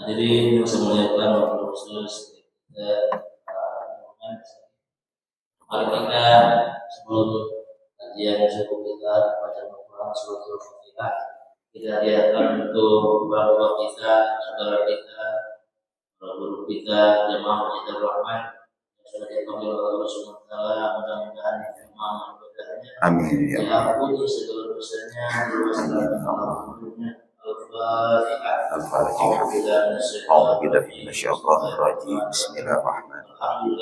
Hadirin yang saya muliakan waktu khusus mari kita sebelum kajian subuh kita baca Al-Quran surat Al-Fatihah, kita lihatkan untuk bapak kita, saudara kita, guru kita, jemaah kita rahmat yang sudah dipanggil oleh Allah Subhanahu wa taala, mudah-mudahan amal ibadahnya amin ya diampuni segala dosanya, diwaspadai amalnya. Al-Fatihah. A'udzubillahi minasyaitonir rajim. Bismillahirrahmanirrahim.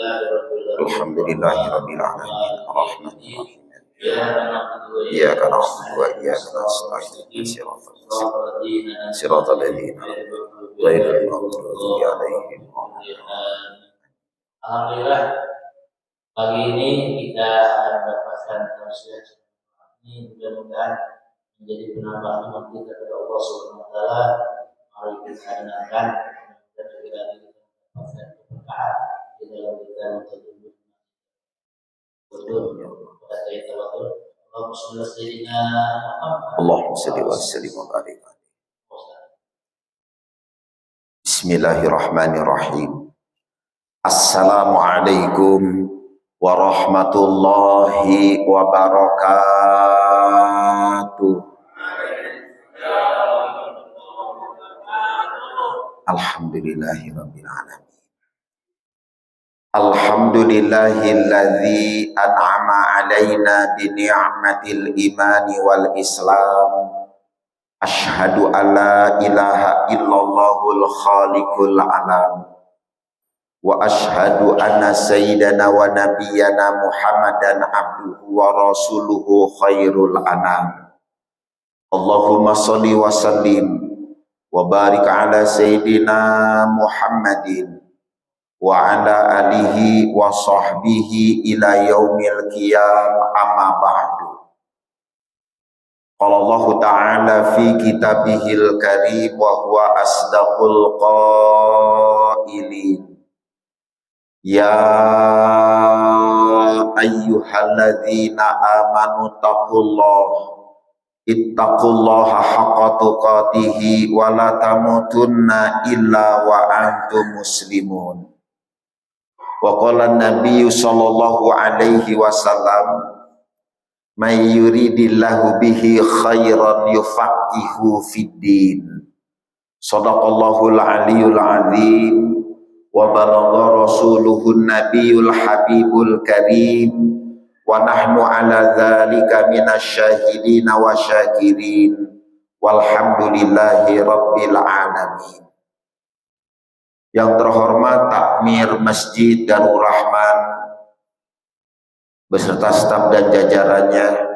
Alhamdulillahirabbil alamin. Arrahmanir rahim. Iyyaka na'budu wa iyyaka nasta'in. Shiratal ladzina ghairil maghdubi 'alaihim. Alhamdulillah, pagi ini kita akan mendapatkan tausiah ini, mudah-mudahan menjadi penambah iman kita kepada Allah Subhanahu wa taala. Mari kita dengarkan dan kita mendapatkan keberkahan di dalam kita untuk hidup. Allahumma shalli wa sallim wa barik. Bismillahirrahmanirrahim. Assalamualaikum warahmatullahi wabarakatuh. Alhamdulillahirabbil alamin. Alhamdulillahilladzi an'ama 'alaina bi ni'matil imani wal islam. Asyhadu an la ilaha illallahul khaliqul alam. Wa asyhadu anna sayyidana wa nabiyyana Muhammadan abduhu wa rasuluhu khairul anam. Allahumma shalli wa sallim wa barik ala sayyidina Muhammadin wa ala alihi wa sahbihi ila yaumil qiyam, amma ba'du. Qala Allah ta'ala fi kitabihil karim wa huwa asdaqul qailin. Ya ayyuhalladzina amanu taqullaha ittaqullaha haqqa tuqatih wa la tamutunna illa wa antum muslimun. Wa qala an-nabiy sallallahu alaihi wasallam, may yuridillahu bihi khairan yufaqihu fid din. Shadaqallahul aliyyul azim wa balagha rasuluhun nabiyul habibul karim. Wa nahnu ala dzalika minasyahidin wa syakirin walhamdulillahi rabbil alamin. Yang terhormat Takmir Masjid Darul Rahman beserta staf dan jajarannya,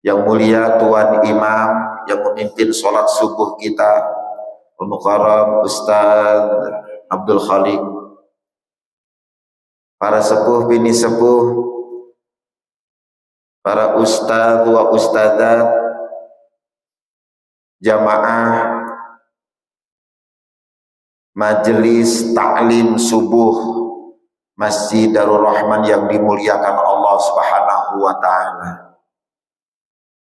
yang mulia Tuan Imam yang memimpin sholat subuh kita, Al-Mukarram Ustaz Abdul Khaliq, para sepuh bini sepuh, para ustadz wa ustadzat, jamaah majelis taklim subuh Masjid Darul Rahman yang dimuliakan Allah Subhanahu wa taala.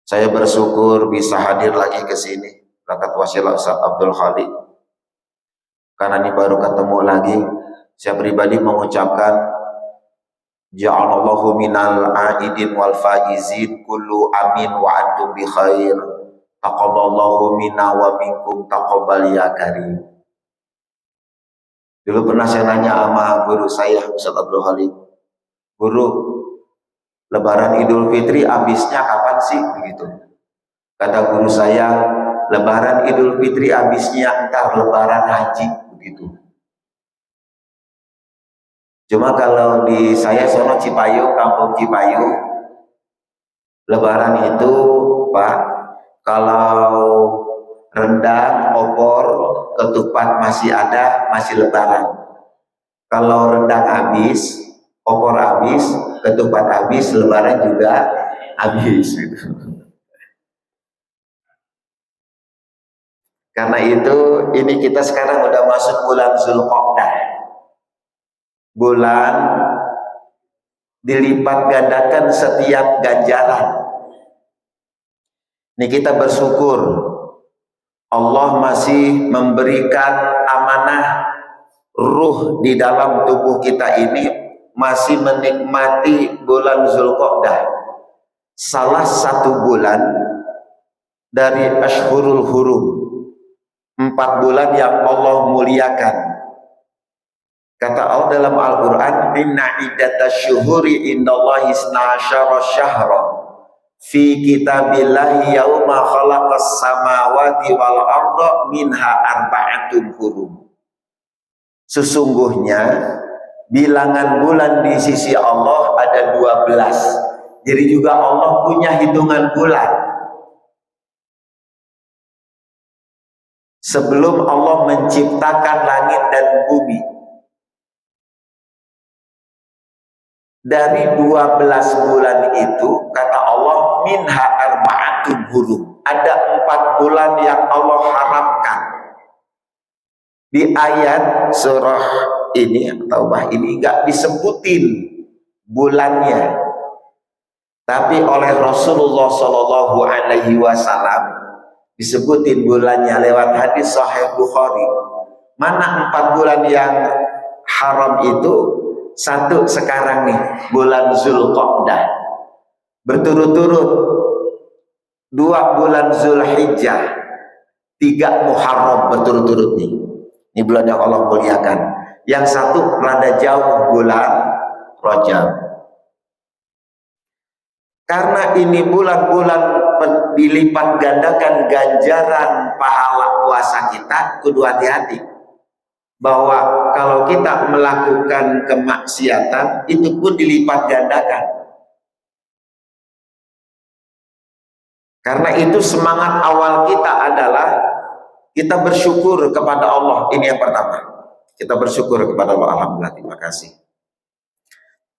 Saya bersyukur bisa hadir lagi ke sini berkat wasilah Ustaz Abdul Khaliq. Karena ini baru ketemu lagi, saya pribadi mengucapkan ja'alallahu minal aidin wal faizin kullu amin wa antum bi khair. Taqabbalallahu minna wa minkum taqabbal ya karim. Dulu pernah saya nanya sama guru saya Ustaz Abdul Khaliq, guru, Lebaran Idul Fitri habisnya kapan sih begitu? Kata guru saya, Lebaran Idul Fitri habisnya entar Lebaran Haji begitu. Cuma kalau di saya sono Cipayung, kampung Cipayung, Lebaran itu Pak, kalau rendang, opor, ketupat masih ada, masih Lebaran. Kalau rendang habis, opor habis, ketupat habis, Lebaran juga habis. Karena itu ini kita sekarang udah masuk bulan Zulqa'dah. Bulan dilipat gandakan setiap ganjaran. Ini kita bersyukur Allah masih memberikan amanah ruh di dalam tubuh kita ini, masih menikmati bulan Zulqa'dah, salah satu bulan dari Ashhurul Hurum, 4 bulan yang Allah muliakan. Kata Allah dalam Al-Quran, inna iddatasyuhuri indallahi isna'asyara syahra fi kitabillahi yauma khalaqas samawati wal arda minha arba'atun hurum. Sesungguhnya bilangan bulan di sisi Allah ada 12. Jadi juga Allah punya hitungan bulan. Sebelum Allah menciptakan langit dan bumi, dari 12 bulan itu kata Allah minha arba'atun hurum, ada 4 bulan yang Allah haramkan. Di ayat surah ini Taubah ini enggak disebutin bulannya, tapi oleh Rasulullah Shallallahu Alaihi Wasallam disebutin bulannya lewat hadis Sahih Bukhari. Mana 4 bulan yang haram itu? Satu sekarang nih, bulan Zulqa'dah, berturut-turut 2 bulan Zulhijjah, 3 Muharram berturut-turut nih. Ini bulan yang Allah muliakan. Yang satu rada jauh, bulan Rajab. Karena ini bulan-bulan dilipat gandakan ganjaran pahala puasa kita, kudu hati-hati. Bahwa kalau kita melakukan kemaksiatan itu pun dilipat gandakan. Karena itu semangat awal kita adalah kita bersyukur kepada Allah. Ini yang pertama, kita bersyukur kepada Allah. Alhamdulillah, terima kasih.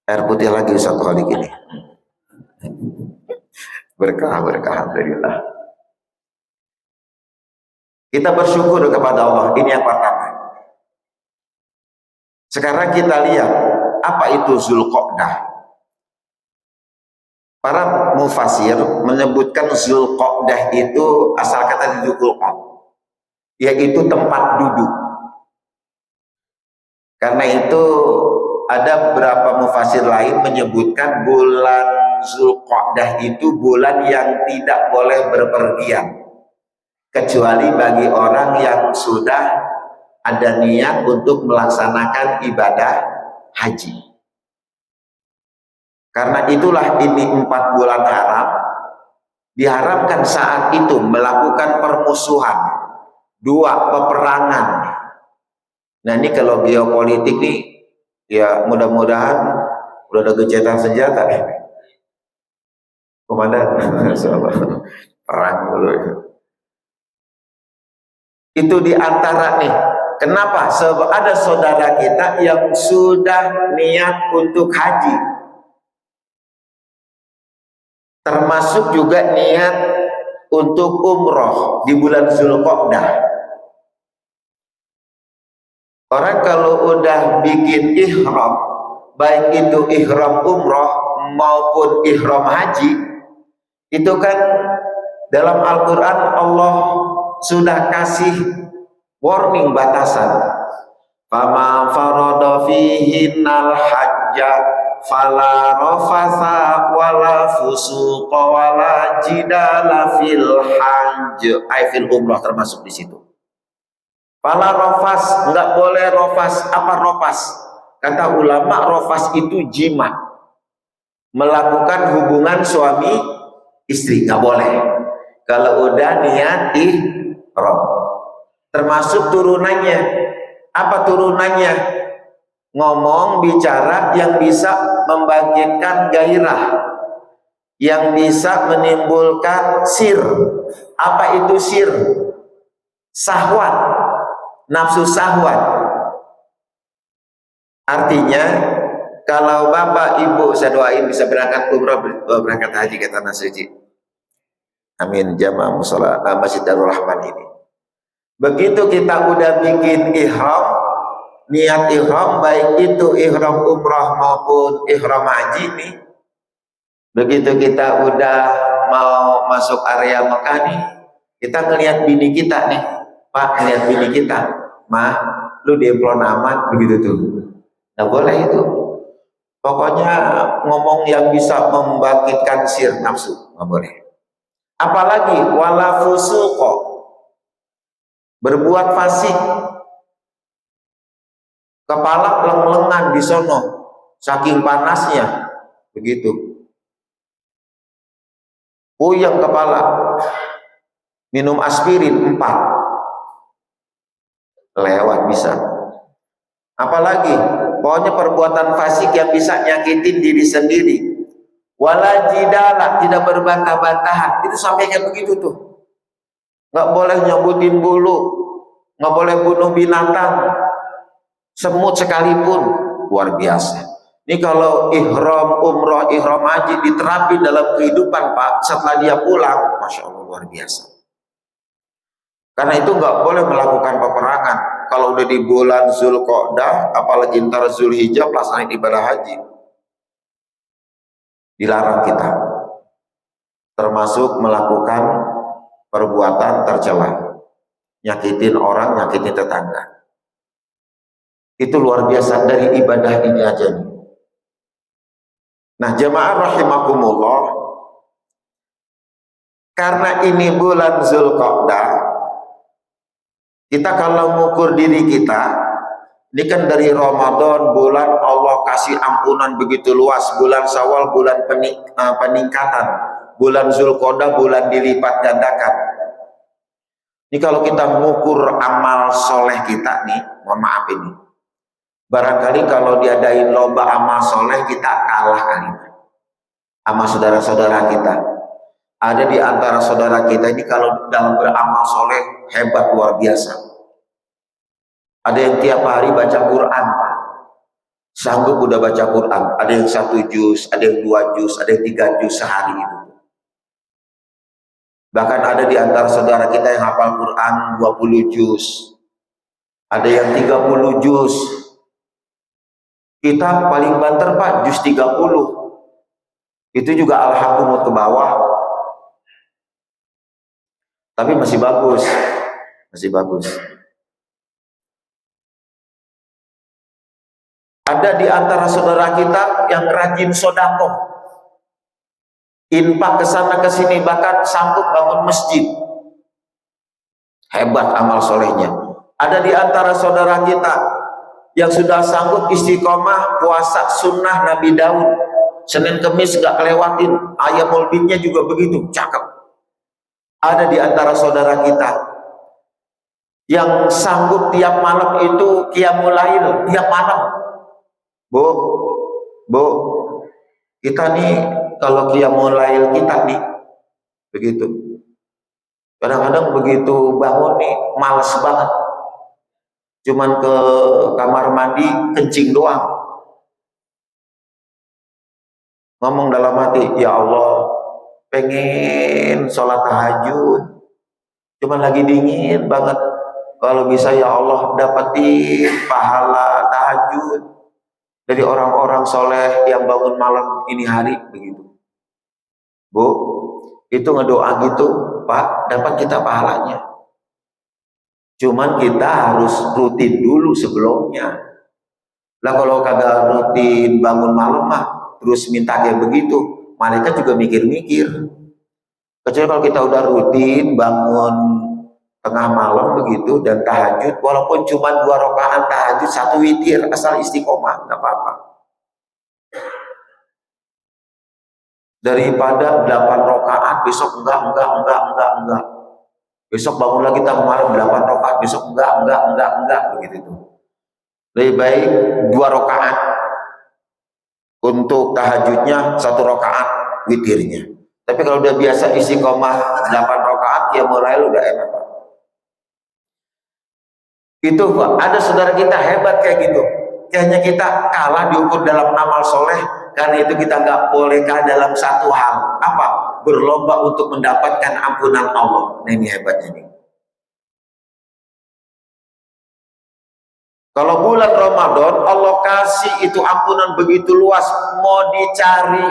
Air putih lagi satu kali gini. Berkah, alhamdulillah. Kita bersyukur kepada Allah. Ini yang pertama. Sekarang kita lihat apa itu Zulqa'dah. Para mufasir menyebutkan Zulqa'dah itu asal kata dari Zulqa'dah, yaitu tempat duduk. Karena itu ada beberapa mufasir lain menyebutkan bulan Zulqa'dah itu bulan yang tidak boleh berpergian, kecuali bagi orang yang sudah ada niat untuk melaksanakan ibadah haji. Karena itulah ini 4 bulan haram. Diharamkan saat itu melakukan permusuhan, 2 peperangan. Nah ini kalau geopolitik nih, ya mudah-mudahan udah ada gencatan senjata. Komandan, perang dulu. Itu diantara nih. Kenapa? Sebab ada saudara kita yang sudah niat untuk haji, termasuk juga niat untuk umroh di bulan Zulqa'dah. Orang kalau udah bikin ihram, baik itu ihram umroh maupun ihram haji, itu kan dalam Al-Quran Allah sudah kasih warning batasan. Fama farada fihinnal hajja fala rafasa wala fusuqa wala jidala fil hajj. Fil umrah termasuk di situ. Fala rafas, enggak boleh rafas. Apa rafas? Kata ulama, rafas itu jima, melakukan hubungan suami istri, enggak boleh. Kalau udah niat ihram. Termasuk turunannya. Apa turunannya? Ngomong, bicara yang bisa membangkitkan gairah, yang bisa menimbulkan sir. Apa itu sir? Syahwat, nafsu syahwat. Artinya kalau bapak ibu saya doain bisa berangkat umrah, berangkat haji ke tanah suci. Amin. Jamaah mushola Masjid Darul Rahman ini. Begitu kita udah bikin ihram, niat ihram, baik itu ihram umrah maupun ihram haji nih, begitu kita udah mau masuk area Mekah nih, kita ngelihat bini kita nih, Pak, ngelihat bini kita, mah, lu diemplon amat, begitu tuh. Nggak boleh itu. Pokoknya ngomong yang bisa membangkitkan sir nafsu, nggak boleh. Apalagi wala fusuqo, berbuat fasik, kepala leng-lengan di sono, saking panasnya, begitu. Puyeng kepala, minum aspirin 4, lewat bisa. Apalagi, pokoknya perbuatan fasik yang bisa nyakitin diri sendiri. Wala jidala, tidak berbantah-bantahan, itu sampai kayak begitu tuh. Nggak boleh nyabutin bulu, nggak boleh bunuh binatang, semut sekalipun, luar biasa. Ini kalau ihram umroh, ihram haji diterapi dalam kehidupan Pak, setelah dia pulang, Masya Allah luar biasa. Karena itu nggak boleh melakukan peperangan. Kalau udah di bulan Zulqa'dah, apalagi ntar Zulhijjah pelaksanaan ibadah haji, dilarang kita. Termasuk melakukan perbuatan tercela, nyakitin orang, nyakitin tetangga. Itu luar biasa dari ibadah ini aja nih. Nah, jemaah rahimakumullah, karena ini bulan Zulqa'dah, kita kalau mengukur diri kita, ini kan dari Ramadan, bulan Allah kasih ampunan begitu luas, bulan Syawal bulan peningkatan, bulan Zulqa'dah bulan dilipat gandakan. Ini kalau kita mengukur amal soleh kita nih, mohon maaf ini, barangkali kalau diadain lomba amal soleh kita kalah kali sama saudara-saudara kita. Ada di antara saudara kita ini kalau dalam beramal soleh hebat luar biasa. Ada yang tiap hari baca Quran, Pak. Sanggup udah baca Quran. Ada yang 1 juz, ada yang 2 juz, ada yang 3 juz sehari itu. Bahkan ada di antara saudara kita yang hafal Quran 20 juz. Ada yang 30 juz. Kita paling banter Pak, juz 30. Itu juga al-hakumut ke bawah. Tapi masih bagus. Masih bagus. Ada di antara saudara kita yang rajin sodako. Infak ke sana ke sini, bahkan sanggup bangun masjid. Hebat amal solehnya. Ada di antara saudara kita yang sudah sanggup istiqomah puasa sunnah Nabi Daud, Senin Kemis gak kelewatin, ayat maulidnya juga begitu, cakep. Ada di antara saudara kita yang sanggup tiap malam itu qiyamul lail, tiap malam. Bu, kita nih kalau qiyamul lail kita nih begitu. Kadang-kadang begitu bangun nih males banget. Cuman ke kamar mandi kencing doang. Ngomong dalam hati, ya Allah, pengen sholat tahajud. Cuman lagi dingin banget. Kalau bisa ya Allah dapetin pahala tahajud dari orang-orang soleh yang bangun malam ini hari begitu. Bu, itu ngedoa gitu Pak, dapat kita pahalanya. Cuman kita harus rutin dulu sebelumnya. Lah kalau kagak rutin bangun malam mah terus minta kayak begitu, malaikat juga mikir-mikir. Kecuali kalau kita udah rutin bangun tengah malam begitu dan tahajud, walaupun cuma 2 rakaat tahajud 1 witir, asal istiqomah, nggak apa-apa. Daripada 8 rakaat besok enggak. Besok bangun lagi tengah malam 8 rakaat, besok enggak begitu tuh. Lebih baik 2 rakaat untuk tahajudnya, 1 rakaat witirnya. Tapi kalau udah biasa istiqomah 8 rakaat, ya mulai udah enak. Itu Pak, ada saudara kita hebat kayak gitu. Kayaknya kita kalah diukur dalam amal soleh. Karena itu kita nggak boleh kalah dalam satu hal. Apa? Berlomba untuk mendapatkan ampunan Allah. Nah ini hebatnya nih. Kalau bulan Ramadan Allah kasih itu ampunan begitu luas, mau dicari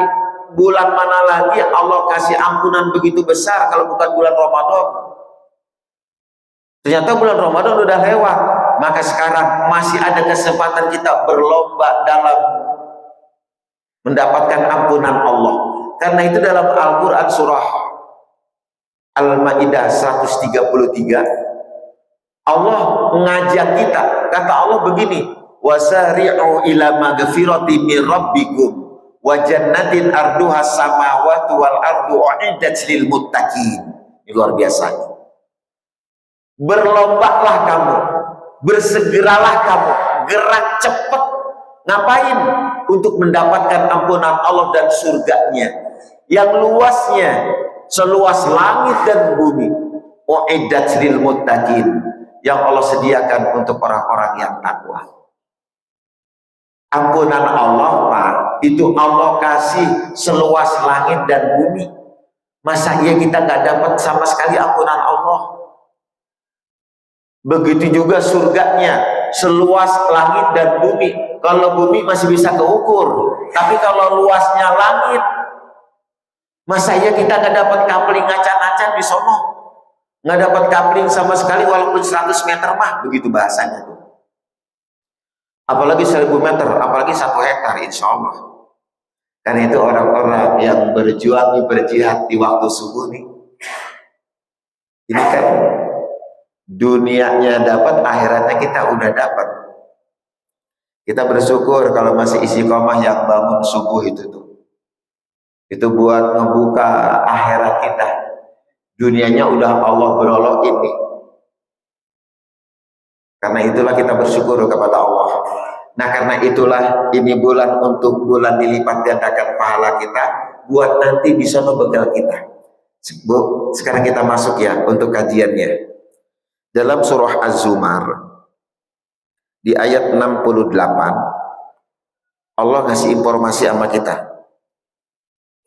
bulan mana lagi Allah kasih ampunan begitu besar kalau bukan bulan Ramadan. Ternyata bulan Ramadan udah lewat, maka sekarang masih ada kesempatan kita berlomba dalam mendapatkan ampunan Allah. Karena itu dalam Al-Quran surah Al-Ma'idah 133 Allah mengajak kita, kata Allah begini, wasari'u ila magfirati min rabbikum wa jannatin arduha samawati wal ardu u'iddat lil muttaqin. Ini luar biasa. Berlombalah kamu, bersegeralah kamu, gerak cepat. Ngapain? Untuk mendapatkan ampunan Allah dan surganya yang luasnya seluas langit dan bumi. U'iddat lil muttaqin, yang Allah sediakan untuk orang-orang yang takwa. Ampunan Allah, Pak, itu Allah kasih seluas langit dan bumi. Masa iya kita nggak dapat sama sekali ampunan Allah? Begitu juga surganya, seluas langit dan bumi. Kalau bumi masih bisa keukur, tapi kalau luasnya langit, masa iya kita nggak dapat kapling acan-acan di sono? Nggak dapat kapling sama sekali walaupun 100 meter mah, begitu bahasanya tuh. Apalagi 1000 meter, apalagi 1 hektar, insya Allah. Karena itu orang-orang yang berjuang berjihad di waktu subuh nih, ini kan dunianya dapat, akhiratnya kita udah dapat. Kita bersyukur kalau masih istiqomah yang bangun subuh itu tuh. Itu buat membuka akhirat kita. Dunianya udah Allah berolokin nih. Karena itulah kita bersyukur kepada Allah. Nah, karena itulah ini bulan untuk bulan dilipat gandakan pahala kita, buat nanti bisa membekal kita. Sekarang kita masuk ya untuk kajiannya. Dalam surah Az-Zumar di ayat 68 Allah ngasih informasi sama kita.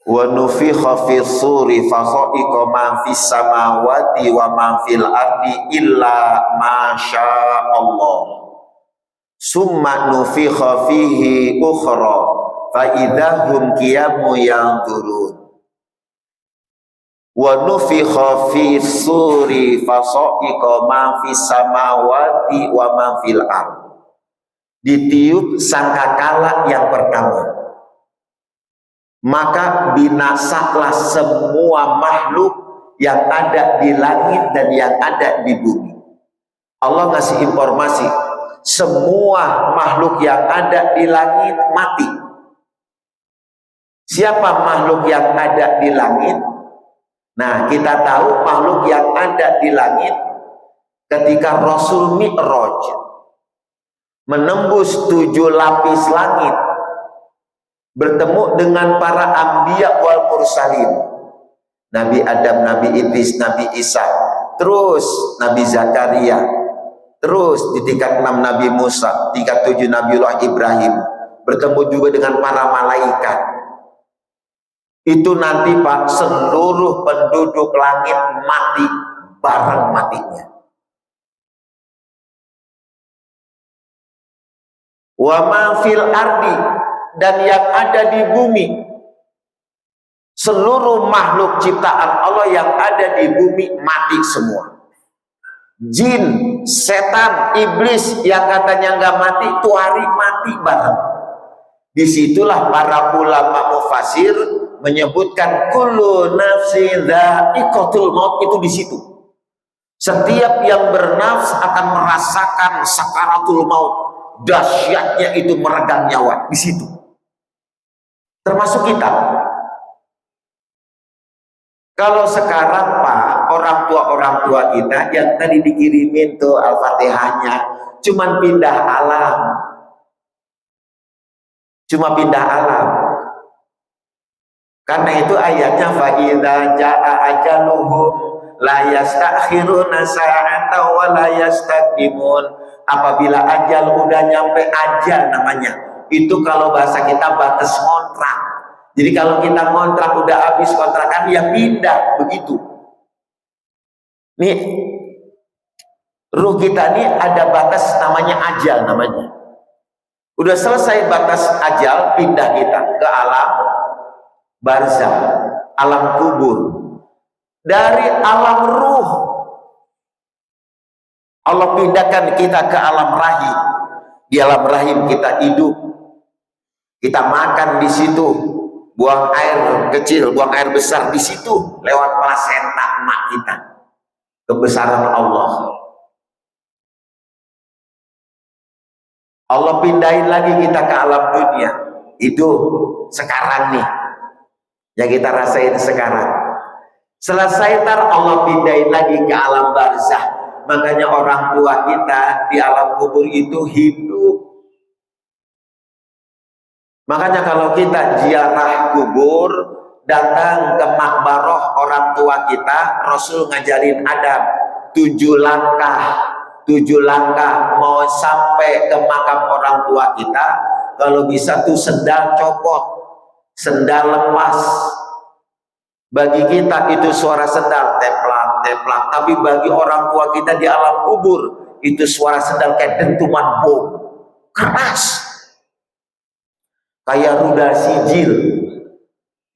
Wa nufikha fis suri fa sa'iqa ma fis samawati wa ma fil ardi illa ma syaa Allah. Summa nufikha fihi ukhra fa idzahum qiyamun yanzurun. Wa nufikha fis suri fa sa'iqa ma fis samawati wa ma fil ardi. Ditiup sangkakala yang pertama, maka binasalah semua makhluk yang ada di langit dan yang ada di bumi. Allah ngasih informasi, semua makhluk yang ada di langit mati. Siapa makhluk yang ada di langit? Nah, kita tahu makhluk yang ada di langit ketika Rasul Mi'raj menembus 7 lapis langit, bertemu dengan para anbiya wal mursalin, Nabi Adam, Nabi Idris, Nabi Isa, terus Nabi Zakaria, terus di tingkat 6 Nabi Musa, tingkat 7 Nabiullah Ibrahim, bertemu juga dengan para malaikat. Itu nanti Pak, seluruh penduduk langit mati bareng matinya. Wa ma fil ardi, dan yang ada di bumi, seluruh makhluk ciptaan Allah yang ada di bumi mati semua. Jin, setan, iblis yang katanya nggak mati, tuh hari mati bareng. Disitulah para ulama mufasir menyebutkan kullu nafsin dha'iqatul maut, itu di situ. Setiap yang bernafs akan merasakan sakaratul maut, dahsyatnya itu meregang nyawa di situ. Termasuk kita. Kalau sekarang Pak, orang tua kita yang tadi dikirimin tuh Al-Fatihahnya, cuman pindah alam. Cuma pindah alam. Karena itu ayatnya fa idza jaa ajaluhum la yastakhiruna sa'atan wa la yastaqdimun. Apabila ajal udah nyampe, ajal namanya. Itu kalau bahasa kita batas kontrak. Jadi kalau kita kontrak udah habis kontrakan, ya pindah begitu. Nih Ruh kita ini ada batas namanya ajal namanya. Udah selesai batas ajal, pindah kita ke alam barzah, alam kubur. Dari alam ruh Allah pindahkan kita ke alam rahim. Di alam rahim kita hidup, kita makan di situ, buang air kecil, buang air besar di situ lewat plasenta emak kita. Kebesaran Allah. Allah pindahin lagi kita ke alam dunia. Itu sekarang nih yang kita rasain sekarang. Selesai tar Allah pindahin lagi ke alam barzah. Makanya orang tua kita di alam kubur itu hidup. Makanya kalau kita ziarah kubur, datang ke makbaroh orang tua kita, Rasul ngajarin adab 7 langkah mau sampai ke makam orang tua kita. Kalau bisa tuh sendal copot, sendal lepas. Bagi kita itu suara sendal teplak, tapi bagi orang tua kita di alam kubur itu suara sendal kayak dentuman bom, keras, kayak rudal sijil.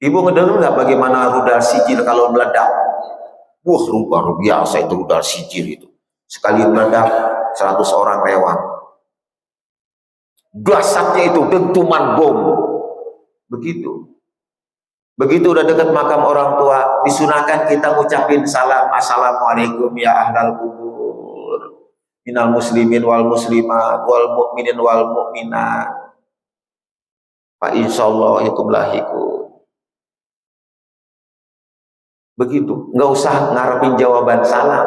Ibu ngedengar nggak bagaimana rudal sijil kalau meledak? Wah, luar biasa itu rudal sijil itu. Sekali meledak 100 orang lewat. Dahsyatnya itu dentuman bom. Begitu udah dekat makam orang tua, disunahkan kita ngucapin salam, assalamualaikum ya ahlal kubur, minal muslimin wal muslimat wal mu'minin wal mu'minat, fa insyaallah yakum lahikun. Begitu, nggak usah ngarepin jawaban salam.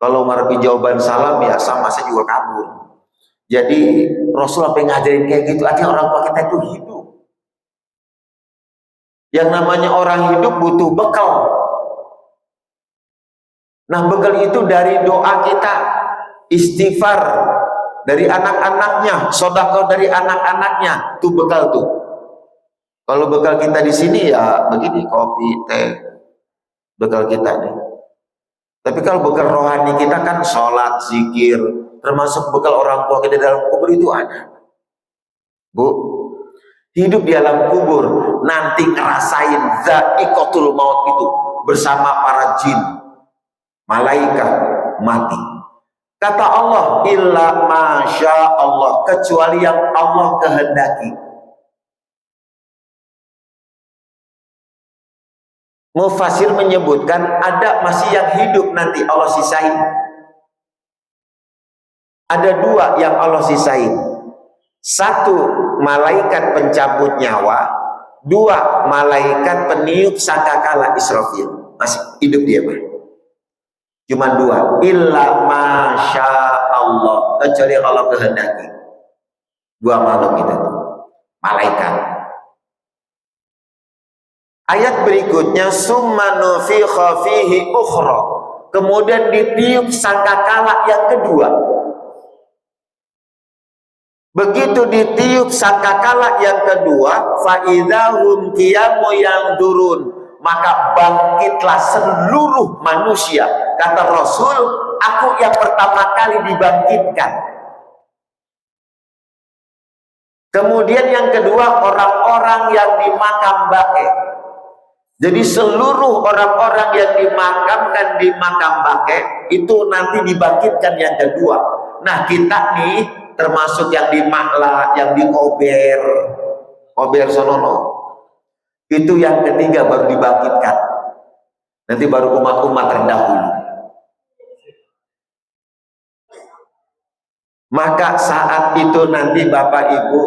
Kalau ngarepin jawaban salam ya sama saya juga kabur. Jadi Rasul apa yang ngajarin kayak gitu, artinya orang tua kita itu hidup. Yang namanya orang hidup butuh bekal. Nah, bekal itu dari doa kita, istighfar dari anak-anaknya, sedekah dari anak-anaknya, tuh bekal tuh. Kalau bekal kita di sini ya begini, kopi, teh, bekal kita nih. Tapi kalau bekal rohani kita kan sholat, zikir, termasuk bekal orang tua kita dalam kubur itu ada. Bu, hidup di alam kubur nanti ngerasain za'iqatul maut itu bersama para jin, malaikat mati. Kata Allah, illa masya Allah, kecuali yang Allah kehendaki. Mufasir menyebutkan ada masih yang hidup nanti Allah sisain. Ada 2 yang Allah sisain. 1 malaikat pencabut nyawa, 2 malaikat peniup sangkakala Israfil. Masih hidup dia, Pak. Cuma 2. Illa masya Allah, kecuali Allah kehendaki. 2 makhluk itu, malaikat. Ayat berikutnya, summa nufikha fihi ukhra, kemudian ditiup sangkakala yang kedua. Begitu ditiup sangkakala yang kedua, faidahum qiyamu yanzurun, maka bangkitlah seluruh manusia. Kata Rasul, aku yang pertama kali dibangkitkan. Kemudian yang kedua, orang-orang yang di makam baqi. Jadi seluruh orang-orang yang dimakamkan di makam baqi itu nanti dibangkitkan yang kedua. Nah, kita nih termasuk yang di Makla, yang di Kober Sonono, itu yang ketiga baru dibangkitkan. Nanti baru umat-umat terdahulu. Maka saat itu nanti Bapak Ibu,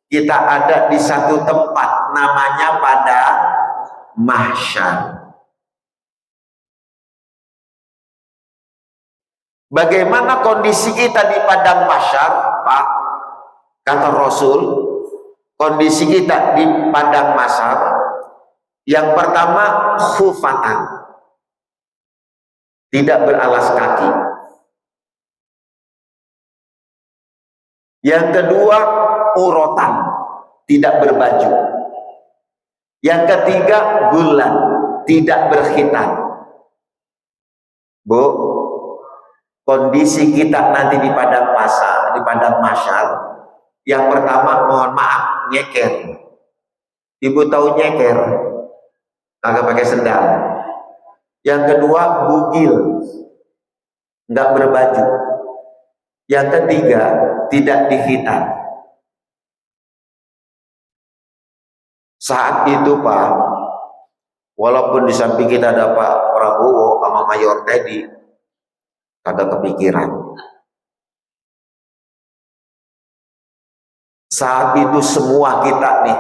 kita ada di satu tempat namanya pada mahsyar. Bagaimana kondisi kita di padang mahsyar, Pak? Kata Rasul, kondisi kita di padang mahsyar, yang pertama khufatan, tidak beralas kaki. Yang kedua urotan, tidak berbaju. Yang ketiga gulan, tidak berkhitan. Bu, kondisi kita nanti di padang pasar, di padang masyar, yang pertama mohon maaf nyeker. Ibu tahu nyeker, kagak pakai sendal. Yang kedua bugil, nggak berbaju. Yang ketiga tidak dihitan. Saat itu Pak, walaupun di samping kita ada Pak Prabowo sama Mayor Teddy, kagak kepikiran. Saat itu semua kita nih,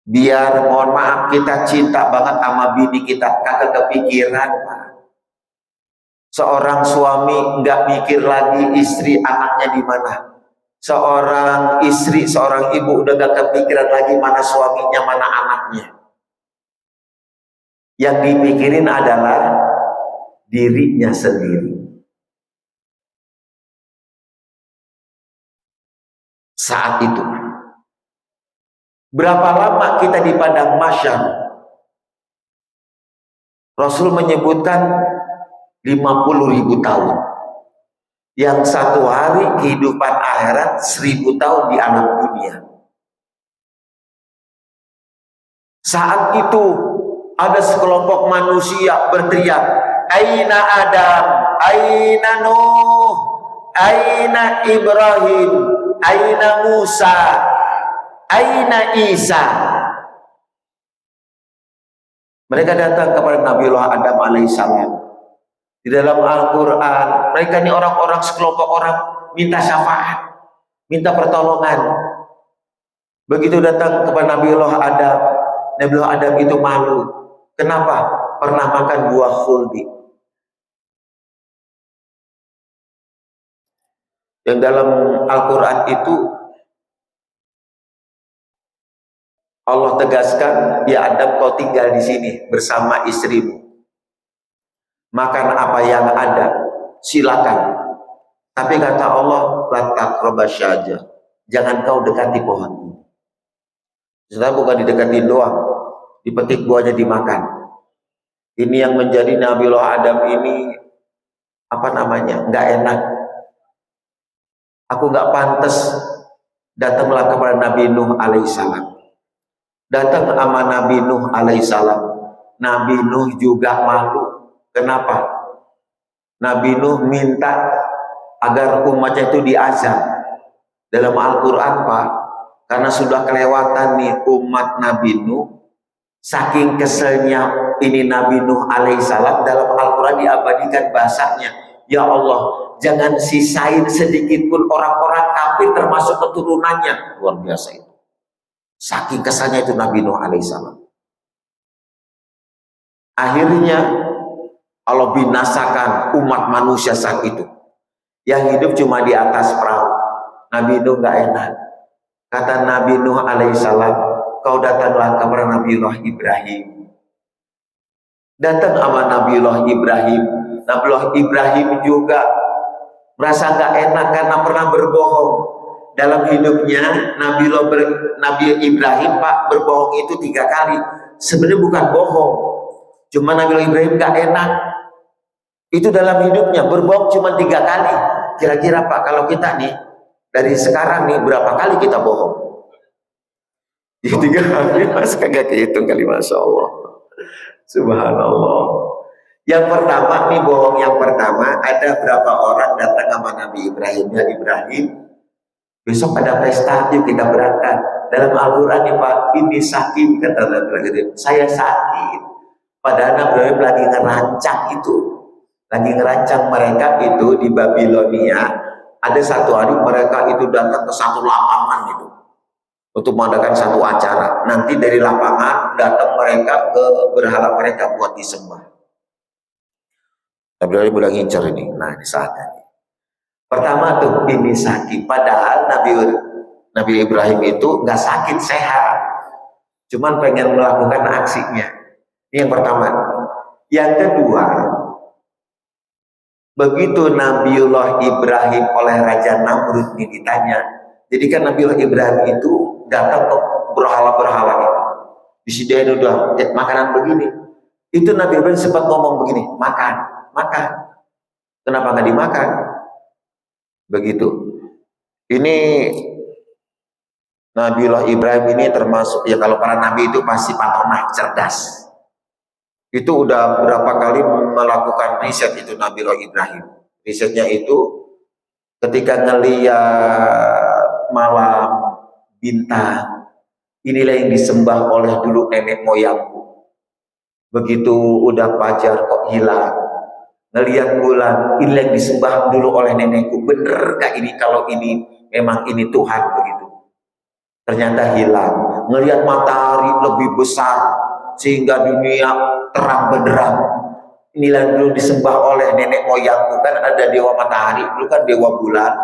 biar mohon maaf kita cinta banget sama bini kita, kagak kepikiran Pak. Seorang suami nggak mikir lagi istri anaknya di mana. Seorang istri, seorang ibu udah gak kepikiran lagi mana suaminya, mana anaknya. Yang dipikirin adalah dirinya sendiri. Saat itu. Berapa lama kita di padang masyar? Rasul menyebutkan 50.000 tahun. Yang satu hari kehidupan akhirat 1000 tahun di alam dunia. Saat itu ada sekelompok manusia berteriak, Aina Adam, Aina Nuh, Aina Ibrahim, Aina Musa, Aina Isa. Mereka datang kepada Nabiullah Adam alaihissalam. Di dalam Al-Quran, mereka ini orang-orang sekelompok orang minta syafaat, minta pertolongan. Begitu datang kepada Nabiullah Adam itu malu. Kenapa? Pernah makan buah khuldi. Yang dalam Al-Quran itu Allah tegaskan, ya Adam kau tinggal di sini bersama istrimu. Makan apa yang ada, silakan. Tapi kata Allah, la taqrabas syajar. Jangan kau dekati pohon ini. Sebenarnya bukan didekati doang, dipetik buahnya dimakan. Ini yang menjadi Nabiullah Adam ini nggak enak. Aku nggak pantas datanglah kepada Nabi Nuh alaihissalam. Datang sama Nabi Nuh alaihissalam. Nabi Nuh juga malu. Kenapa? Nabi Nuh minta agar umatnya itu diazab. Dalam Al-Quran Pak, karena sudah kelewatan nih umat Nabi Nuh, saking keselnya ini Nabi Nuh alaihissalam, dalam Al-Quran diabadikan bahasanya, ya Allah, jangan sisain sedikit pun orang-orang kafir termasuk keturunannya. Luar biasa itu. Saking keselnya itu Nabi Nuh alaihissalam. Akhirnya Allah binasakan umat manusia saat itu. Yang hidup cuma di atas perahu. Nabi Nuh gak enak. Kata Nabi Nuh alaihissalam, kau datanglah kepada Nabiullah Ibrahim. Datang sama Nabiullah Ibrahim. Nabiullah Ibrahim juga merasa gak enak karena pernah berbohong. Dalam hidupnya Nabi Ibrahim Pak berbohong itu 3 kali. Sebenarnya bukan bohong. Cuma Nabiullah Ibrahim gak enak. Itu dalam hidupnya berbohong cuma 3 kali. Kira-kira Pak kalau kita nih dari sekarang nih berapa kali kita bohong? Ya 3 kali mas, kagak kehitung kali, masya Allah. Subhanallah. Yang pertama nih bohong yang pertama, ada berapa orang datang sama Nabi Ibrahim, ya Ibrahim, besok ada pesta, yuk kita berangkat. Dalam Al-Quran ya Pak, ini sakit kata Nabi Ibrahim, saya sakit. Padahal Nabi Ibrahim lagi ngerancang itu. Lagi ngerancang mereka itu di Babilonia. Ada satu hari mereka itu datang ke satu lapangan itu untuk mengadakan satu acara. Nanti dari lapangan datang mereka ke berhala mereka buat disembah. Nabi Ibrahim udah ngincar ini. Nah ini saatnya. Pertama tuh ini sakit. Padahal Nabi Ibrahim itu nggak sakit, sehat. Cuman pengen melakukan aksinya. Ini yang pertama. Yang kedua, begitu Nabiullah Ibrahim oleh Raja Namrud ini ditanya, jadi kan Nabiullah Ibrahim itu datang ke berhala-berhala itu, disediain udah makanan begini, itu Nabi Ibrahim sempat ngomong begini, makan. Kenapa nggak dimakan? Begitu. Ini Nabiullah Ibrahim ini termasuk, ya kalau para nabi itu pasti patonah, cerdas. Itu udah berapa kali melakukan riset itu Nabiullah Ibrahim. Risetnya itu ketika ngeliat malam bintang, inilah yang disembah oleh dulu nenek moyangku. Begitu udah fajar kok hilang. Ngelihat bulan, inilah yang disembah dulu oleh nenekku. Bener gak ini kalau ini memang ini Tuhan begitu? Ternyata hilang. Ngelihat matahari lebih besar sehingga dunia terang benderang. Inilah dulu disembah oleh nenek moyangku. Kan ada dewa matahari, dulu kan dewa bulan.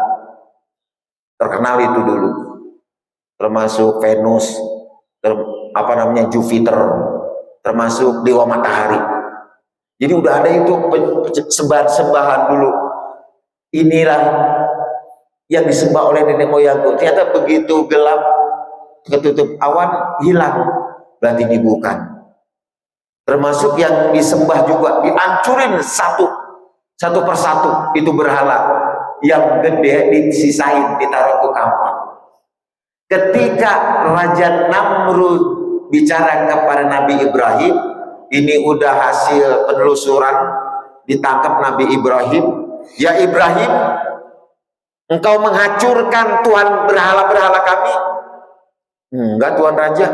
Terkenal itu dulu. Termasuk Venus, Jupiter, termasuk dewa matahari. Jadi udah ada itu sembahan-sembahan dulu. Inilah yang disembah oleh nenek moyangku. Ternyata begitu gelap, ketutup awan, hilang. Berarti ini bukan. Termasuk yang disembah juga, dihancurin satu persatu. Itu berhala. Yang gede disisain, ditaruh ke kamar. Ketika Raja Namrud bicara kepada Nabi Ibrahim, ini udah hasil penelusuran, ditangkap Nabi Ibrahim. Ya Ibrahim, engkau menghancurkan Tuhan berhala-berhala kami. Enggak Tuhan Raja.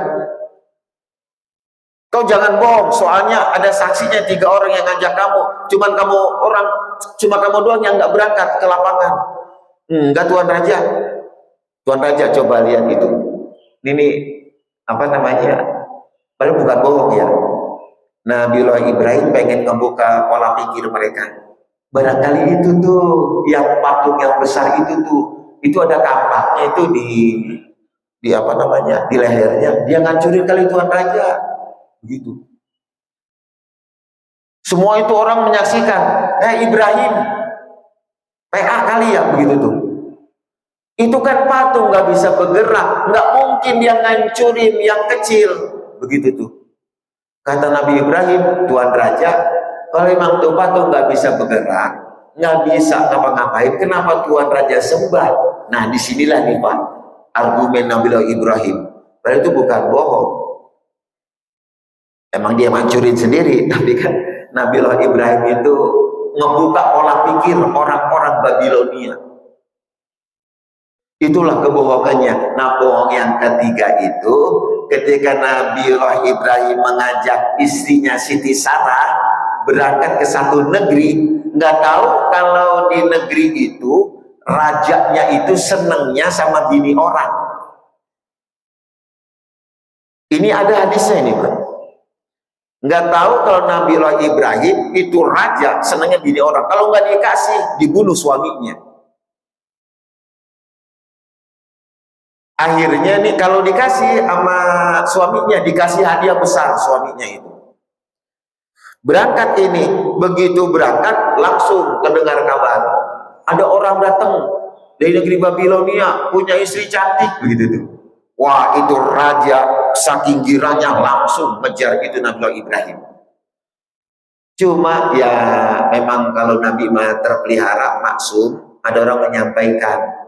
Kau jangan bohong, soalnya ada saksinya 3 orang yang ngajak kamu. Cuma kamu doang yang nggak berangkat ke lapangan. Enggak Tuhan Raja. Tuhan Raja coba lihat itu. Ini padahal bukan bohong ya. Nabiullah Ibrahim pengen ngebuka pola pikir mereka. Barangkali itu tuh yang patung yang besar itu tuh, itu ada kampaknya itu di lehernya. Dia ngancurin kali Tuhan Raja. Begitu. Semua itu orang menyaksikan. Ibrahim, PA kali ya begitu tuh. Itu kan patung nggak bisa bergerak, nggak mungkin dia ngancurin yang kecil. Begitu tuh. Kata Nabi Ibrahim, Tuhan Raja, kalau memang tuh patung nggak bisa bergerak, nggak bisa ngapa-ngapain, kenapa Tuhan Raja sembah? Nah disinilah nih Pak, argumen Nabiullah Ibrahim. Padahal itu bukan bohong. Emang dia mancurin sendiri, tapi kan Nabiullah Ibrahim itu ngebuka pola pikir orang-orang Babilonia. Itulah kebohongannya. Nah bohong yang ketiga itu, ketika Nabiullah Ibrahim mengajak istrinya Siti Sarah berangkat ke satu negeri, nggak tahu kalau di negeri itu rajanya itu senengnya sama bini orang. Ini ada hadisnya ini Pak. Nggak tahu kalau Nabiullah Ibrahim itu raja senengnya bini orang. Kalau nggak dikasih, dibunuh suaminya. Akhirnya nih kalau dikasih sama suaminya, dikasih hadiah besar suaminya itu. Berangkat ini, begitu berangkat langsung terdengar kabar. Ada orang datang dari negeri Babilonia, punya istri cantik begitu tuh. Wah itu raja saking giranya langsung ngejar itu Nabiullah Ibrahim. Cuma ya memang kalau Nabi mah terpelihara maksum, ada orang menyampaikan,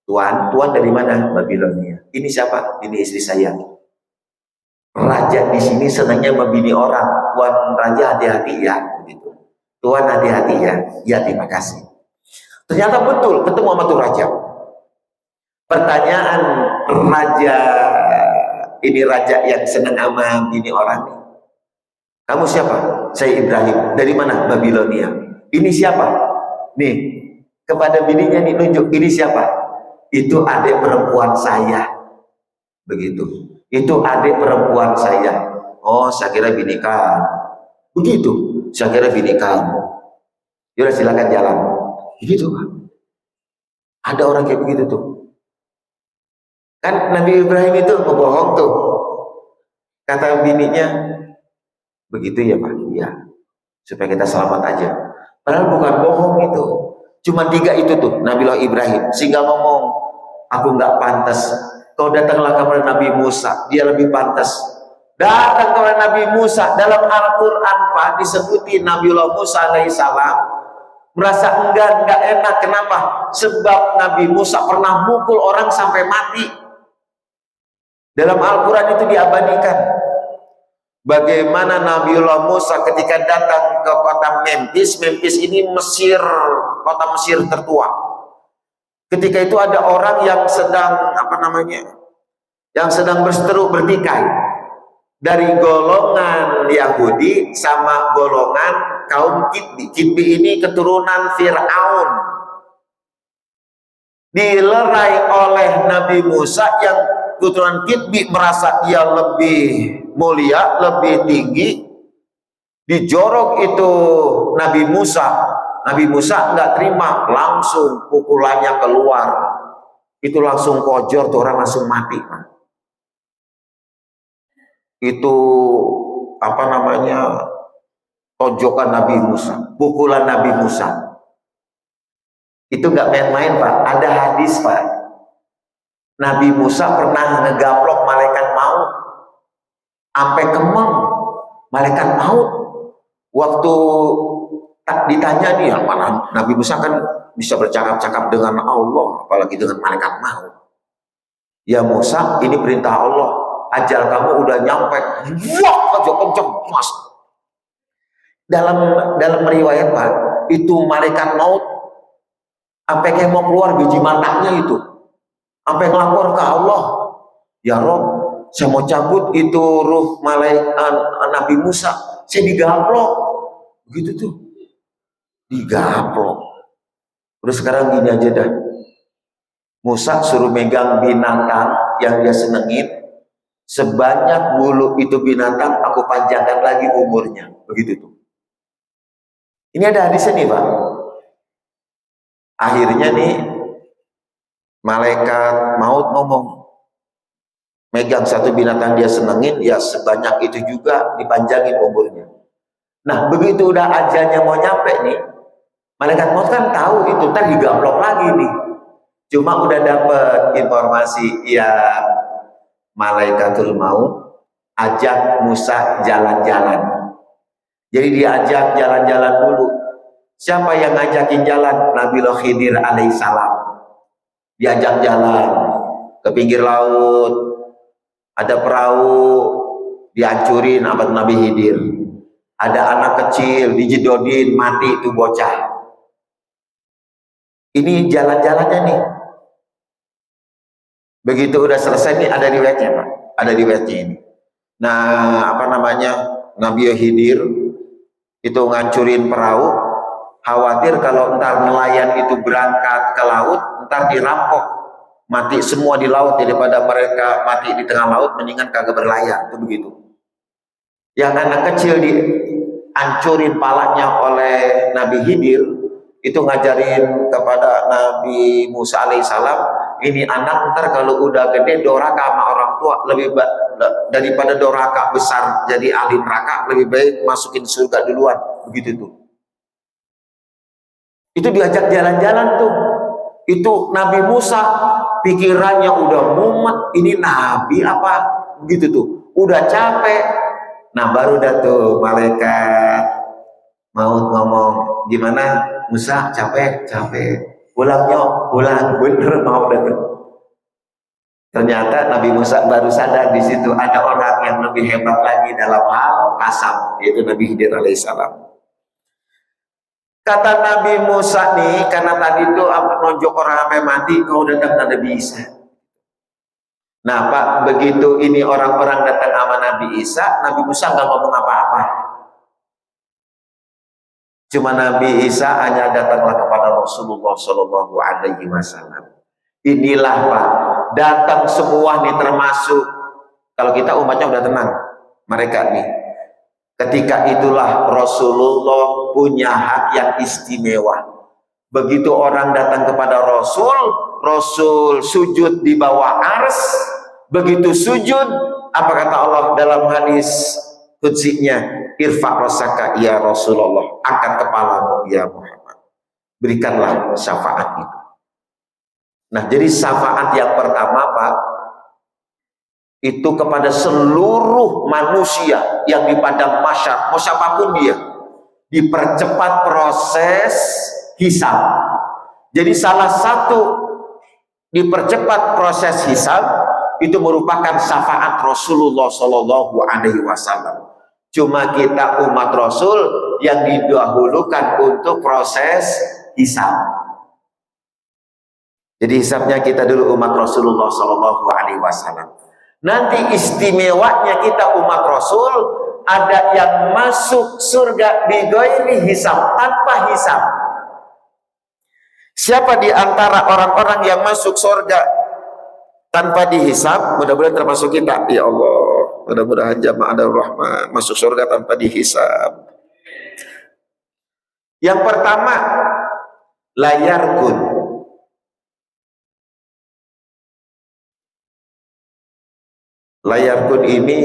Tuan dari mana? Babilonia. Ini siapa? Ini istri saya. Raja di sini senangnya membini orang. Tuan Raja hati-hati ya. Begitu. Tuan hati-hati ya. Ya terima kasih. Ternyata betul ketemu sama tuh raja. Pertanyaan raja, ini raja yang senang sama bini orang. Kamu siapa? Saya Ibrahim. Dari mana? Babilonia. Ini siapa? Nih kepada bininya nih nunjuk. Ini siapa? Itu adik perempuan saya. Begitu. Itu adik perempuan saya. Oh, saya kira bini kamu. Begitu. Saya kira bini kamu. Yaudah silakan jalan. Begitu Pak. Ada orang kayak begitu tuh. Kan Nabi Ibrahim itu ngebohong tuh. Kata bininya, begitu ya Pak? Iya. Supaya kita selamat aja. Padahal bukan bohong itu. Cuma 3 itu tuh Nabiullah Ibrahim. Sehingga ngomong, aku nggak pantas. Kau datanglah kepada Nabi Musa, dia lebih pantas. Datang kepada Nabi Musa, dalam Al-Quran Pak disebutin Nabiullah Musa alaihissalam merasa enggan, nggak enak. Kenapa? Sebab Nabi Musa pernah mukul orang sampai mati. Dalam Al-Quran itu diabadikan bagaimana Nabiullah Musa ketika datang ke kota Memphis. Memphis ini Mesir, kota Mesir tertua. Ketika itu ada orang yang sedang berseteru bertikai dari golongan Yahudi sama golongan kaum Kitbi. Kitbi ini keturunan Fir'aun. Dilerai oleh Nabi Musa yang keturunan Kitbi, merasa dia lebih mulia, lebih tinggi. Dijorok itu Nabi Musa. Nabi Musa nggak terima, langsung pukulannya keluar. Itu langsung kojor, tuh orang langsung mati. Itu tonjokan Nabi Musa, pukulan Nabi Musa. Itu nggak main-main, Pak. Ada hadis, Pak. Nabi Musa pernah ngegaplok malaikat maut sampai kemeng. Malaikat maut waktu ditanya nih, Nabi Musa kan bisa bercakap-cakap dengan Allah, apalagi dengan malaikat maut. Ya Musa, ini perintah Allah, ajal kamu udah nyampe. Wah, aja kenceng, Mas. Dalam riwayat, Pak, itu malaikat maut sampai kayak mau keluar biji matanya itu, sampai ngelapor ke Allah, ya Rob, saya mau cabut itu ruh malaikat Nabi Musa, saya digaplok, begitu tuh, digaplok. Udah sekarang gini aja dah, Musa suruh megang binatang yang dia senengin, sebanyak bulu itu binatang aku panjangkan lagi umurnya, begitu tuh. Ini ada hadisnya nih, Pak. Akhirnya nih malaikat maut ngomong, megang satu binatang dia senengin, ya sebanyak itu juga dipanjangin umurnya. Nah begitu udah ajalnya mau nyampe nih, malaikat maut kan tahu itu ntar digaplok lagi nih. Cuma udah dapet informasi, ya malaikatul maut ajak Musa jalan-jalan. Jadi diajak jalan-jalan dulu. Siapa yang ngajakin jalan? Nabiullah Khidir alaihissalam. Diajak jalan ke pinggir laut, ada perahu dihancurin abad Nabi Khidir. Ada anak kecil dijedodin, mati itu bocah. Ini jalan-jalannya nih. Begitu udah selesai nih, ada riwayatnya, Pak. Ada riwayatnya ini. Nah, Nabi Khidir itu ngancurin perahu, khawatir kalau ntar nelayan itu berangkat ke laut, ntar dirampok, mati semua di laut, daripada mereka mati di tengah laut, mendingan kagak berlayar, itu begitu. Yang anak kecil dihancurin palanya oleh Nabi Khidir, itu ngajarin kepada Nabi Musa alaihissalam, ini anak ntar kalau udah gede doraka sama orang tua, lebih daripada doraka besar jadi ahli neraka, lebih baik masukin surga duluan, begitu tuh. Itu diajak jalan-jalan tuh. Itu Nabi Musa pikirannya udah mumet, ini nabi apa, begitu tuh, udah capek. Nah baru dah tuh malaikat maut ngomong, gimana Musa, capek, pulang bener mau dah tuh. Ternyata Nabi Musa baru sadar di situ ada orang yang lebih hebat lagi dalam hal kasam, yaitu Nabi Khidir alaihissalam. Kata Nabi Musa nih, karena tadi itu nonjok orang sampai mati, kau datang Nabi Isa. Nah Pak, begitu ini orang-orang datang sama Nabi Isa, Nabi Musa nggak ngomong apa-apa. Cuma Nabi Isa hanya datanglah kepada Rasulullah Shallallahu Alaihi Wasallam. Inilah Pak, datang semua nih, termasuk kalau kita umatnya udah tenang, mereka nih. Ketika itulah Rasulullah punya hak yang istimewa. Begitu orang datang kepada Rasul, Rasul sujud di bawah ars. Begitu sujud, apa kata Allah dalam hadis qudsinya? Irfa' rasaka ya Rasulullah, angkat kepalamu ya Muhammad, berikanlah syafaat itu. Nah jadi syafaat yang pertama Pak, itu kepada seluruh manusia yang di padang mahsyar, mau siapapun dia, dipercepat proses hisab. Jadi salah satu dipercepat proses hisab itu merupakan syafaat Rasulullah Shallallahu Alaihi Wasallam. Cuma kita umat Rasul yang didahulukan untuk proses hisab. Jadi hisabnya kita dulu umat Rasulullah Shallallahu Alaihi Wasallam. Nanti istimewanya kita umat Rasul, ada yang masuk surga bighairi hisab, tanpa hisab. Siapa di antara orang-orang yang masuk surga tanpa dihisab? Mudah-mudahan termasuk kita. Ya Allah, mudah-mudahan jamaah Rahmah masuk surga tanpa dihisab. Yang pertama, layarkun. Layarkun ini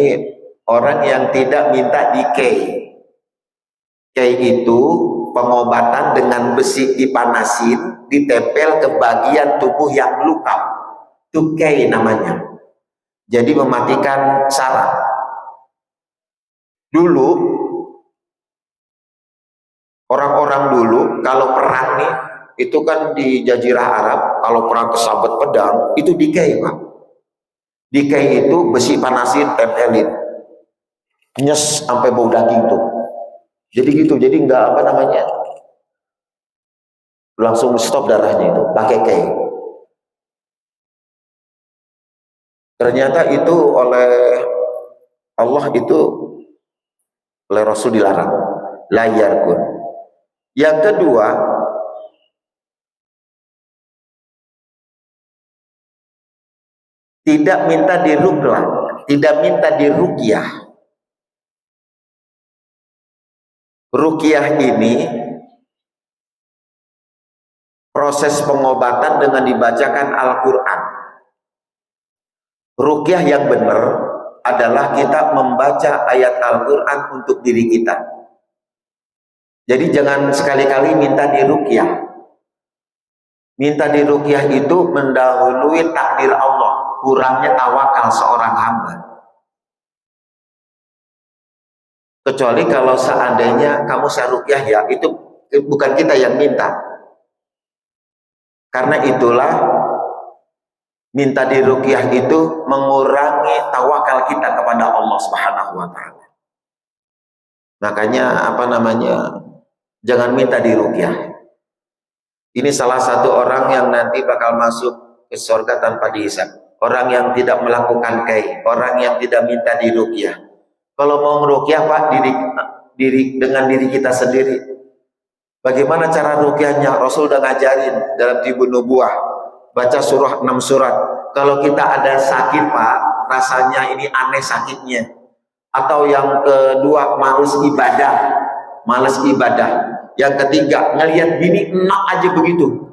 orang yang tidak minta dikei. Kei itu pengobatan dengan besi dipanasin, ditempel ke bagian tubuh yang luka. Itu kei namanya. Jadi mematikan saraf. Dulu orang-orang dulu kalau perang nih, itu kan di Jazirah Arab, kalau perang kesabet pedang itu dikei, Pak. Dikei itu besi panasin, tempelin, nyes sampai bau daging tuh. Jadi gitu, jadi nggak apa namanya, langsung stop darahnya itu, pakai kei. Ternyata itu oleh Allah itu oleh Rasul dilarang, layarkun. Yang kedua, tidak minta diruklah, tidak minta diruqyah. Ruqyah ini proses pengobatan dengan dibacakan Al-Quran. Ruqyah yang benar adalah kita membaca ayat Al-Quran untuk diri kita. Jadi jangan sekali-kali minta diruqyah. Minta diruqyah itu mendahului takdir Allah, kurangnya tawakal seorang hamba. Kecuali kalau seandainya kamu saruqyah, ya itu bukan kita yang minta. Karena itulah minta diruqyah itu mengurangi tawakal kita kepada Allah Subhanahu wa taala. Makanya apa namanya? Jangan minta diruqyah. Ini salah satu orang yang nanti bakal masuk ke surga tanpa dihisab. Orang yang tidak melakukan kai, orang yang tidak minta diruqyah. Kalau mau ngeruqyah, Pak, dengan diri kita sendiri. Bagaimana cara ruqyahnya? Rasul udah ngajarin dalam Tibun Nubuwah. Baca surah 6 surat. Kalau kita ada sakit, Pak, rasanya ini aneh sakitnya. Atau yang kedua, males ibadah. Males ibadah. Yang ketiga, ngelihat bini enak aja begitu.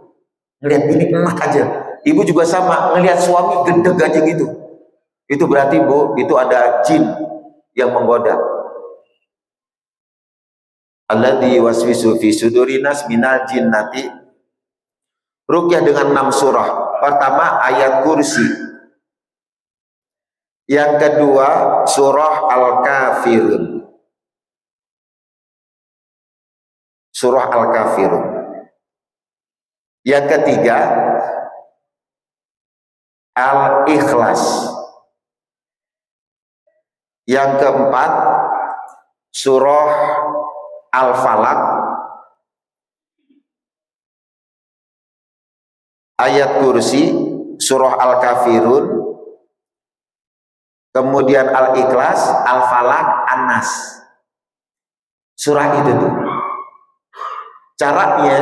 Ngelihat bini enak aja. Ibu juga sama, ngelihat suami gendeg aja gitu. Itu berarti, Bu, itu ada jin yang menggoda. Alladzi waswisu fi sudurinas minal jinnati. Ruqyah dengan 6 surah. Pertama ayat kursi. Yang kedua surah Al-Kafirun. Surah Al-Kafirun. Yang ketiga Al-Ikhlas. Yang keempat surah Al-Falaq. Ayat kursi, surah Al-Kafirun, kemudian Al-Ikhlas, Al-Falaq, An-Nas. Surah itu tuh. Caranya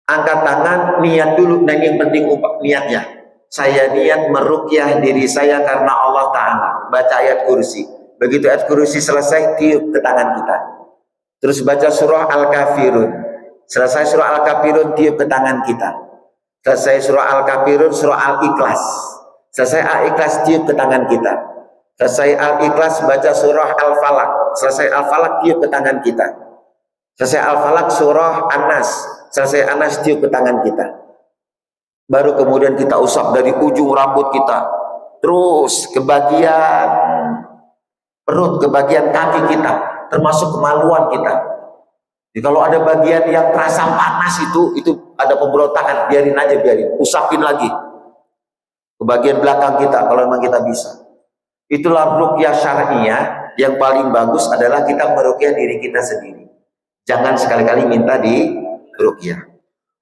angkat tangan, niat dulu, dan yang penting niatnya. Saya niat meruqyah diri saya karena Allah Ta'ala. Baca ayat kursi. Begitu ayat kursi selesai, tiup ke tangan kita. Terus baca surah Al-Kafirun. Selesai surah Al-Kafirun, tiup ke tangan kita. Selesai surah Al-Kafirun, surah Al-Ikhlas. Selesai Al-Ikhlas, tiup ke tangan kita. Selesai Al-Ikhlas, baca surah Al-Falaq. Selesai Al-Falaq, tiup ke tangan kita. Selesai Al-Falaq, surah An-Nas. Selesai An-Nas, tiup ke tangan kita. Baru kemudian kita usap dari ujung rambut kita, terus ke bagian perut, ke bagian kaki kita, termasuk kemaluan kita. Jadi kalau ada bagian yang terasa panas itu ada pemberontakan, biarin aja, usapin lagi ke bagian belakang kita kalau memang kita bisa. Itulah ruqyah syar'iyah. Yang paling bagus adalah kita meruqyah diri kita sendiri. Jangan sekali-kali minta di ruqyah.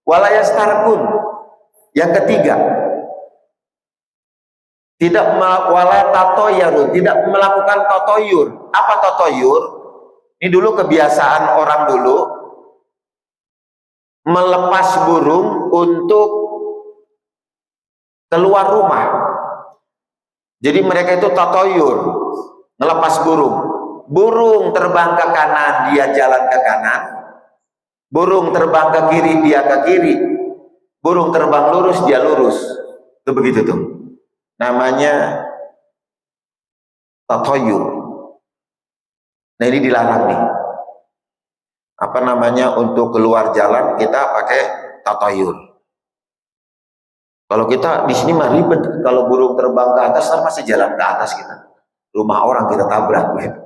Wala yastarqun. Yang ketiga, tidak wala tatoyur, tidak melakukan tatoyur. Apa tatoyur? Ini dulu kebiasaan orang dulu melepas burung untuk keluar rumah. Jadi mereka itu tatoyur, melepas burung. Burung terbang ke kanan, dia jalan ke kanan. Burung terbang ke kiri, dia ke kiri. Burung terbang lurus, dia lurus. Itu begitu tuh. Namanya tatoyur. Nah ini dilarang nih. Apa namanya, untuk keluar jalan kita pakai tatoyur. Kalau kita di sini mah ribet. Kalau burung terbang ke atas, masih jalan ke atas kita. Rumah orang kita tabrak gitu.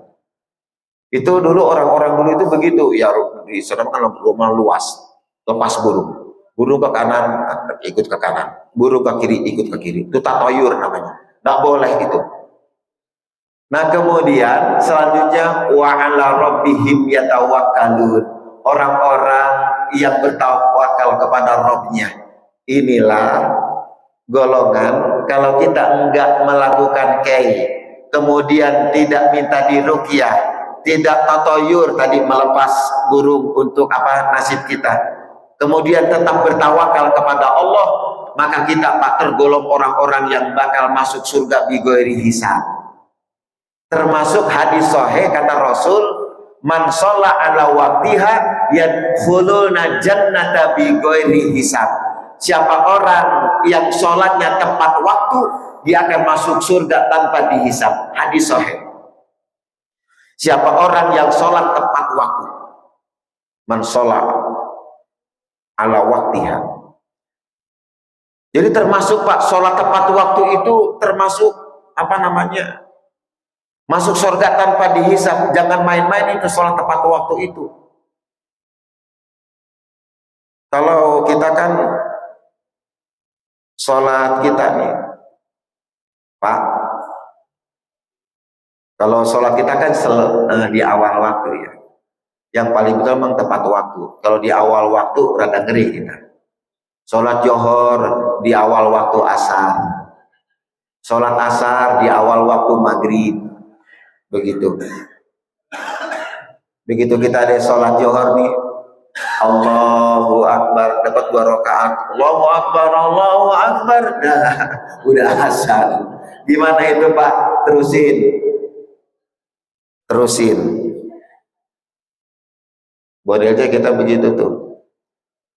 Itu dulu orang-orang dulu itu begitu. Ya di sana kan rumah luas. Lepas burung. Burung ke kanan, ikut ke kanan. Burung ke kiri, ikut ke kiri. Itu tatoyur namanya. Nggak boleh itu. Nah kemudian selanjutnya wa 'ala rabbihim yatawakkalun. Orang-orang yang bertawakal kepada Rabbnya. Inilah golongan, kalau kita enggak melakukan kei, kemudian tidak minta diruqyah, tidak tatoyur tadi melepas burung untuk apa nasib kita, kemudian tetap bertawakal kepada Allah, maka kita tergolong orang-orang yang bakal masuk surga bi ghairi hisab. Termasuk hadis sahih kata Rasul, man shalla ala waqtiha yadkhuluna jannata bi ghairi hisab. Siapa orang yang sholatnya tepat waktu, dia akan masuk surga tanpa dihisab. Hadis sahih. Siapa orang yang sholat tepat waktu, man sholat ala waktiha. Jadi termasuk Pak, sholat tepat waktu itu termasuk apa namanya, masuk surga tanpa dihisab. Jangan main-main itu sholat tepat waktu itu. Kalau kita kan sholat kita nih Pak, kalau sholat kita kan di awal waktu ya, yang paling betul memang tepat waktu. Kalau di awal waktu rada ngeri kita. Sholat johor di awal waktu asar, sholat asar di awal waktu maghrib, begitu. Begitu kita ada sholat johor nih, Allahu Akbar, dapat 2 rakaat, Allahu Akbar, Allahu Akbar, nah, udah asar. Gimana itu Pak? Terusin. Modelnya kita begitu tuh.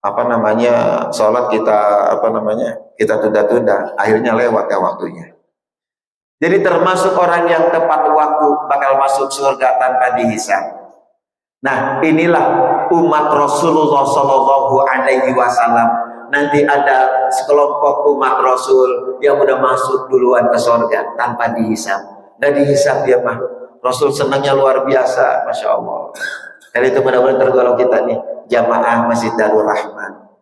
Apa namanya, sholat kita apa namanya, kita tunda-tunda, akhirnya lewat ya waktunya. Jadi termasuk orang yang tepat waktu bakal masuk surga tanpa dihisab. Nah inilah umat Rasulullah Shallallahu Alaihi Wasallam. Nanti ada sekelompok umat Rasul yang udah masuk duluan ke surga tanpa dihisab. Nggak dihisab dia mah. Rasul senangnya luar biasa, masya Allah. Dan itu benar-benar tergolong kita nih jamaah Masjid Darul Rahman.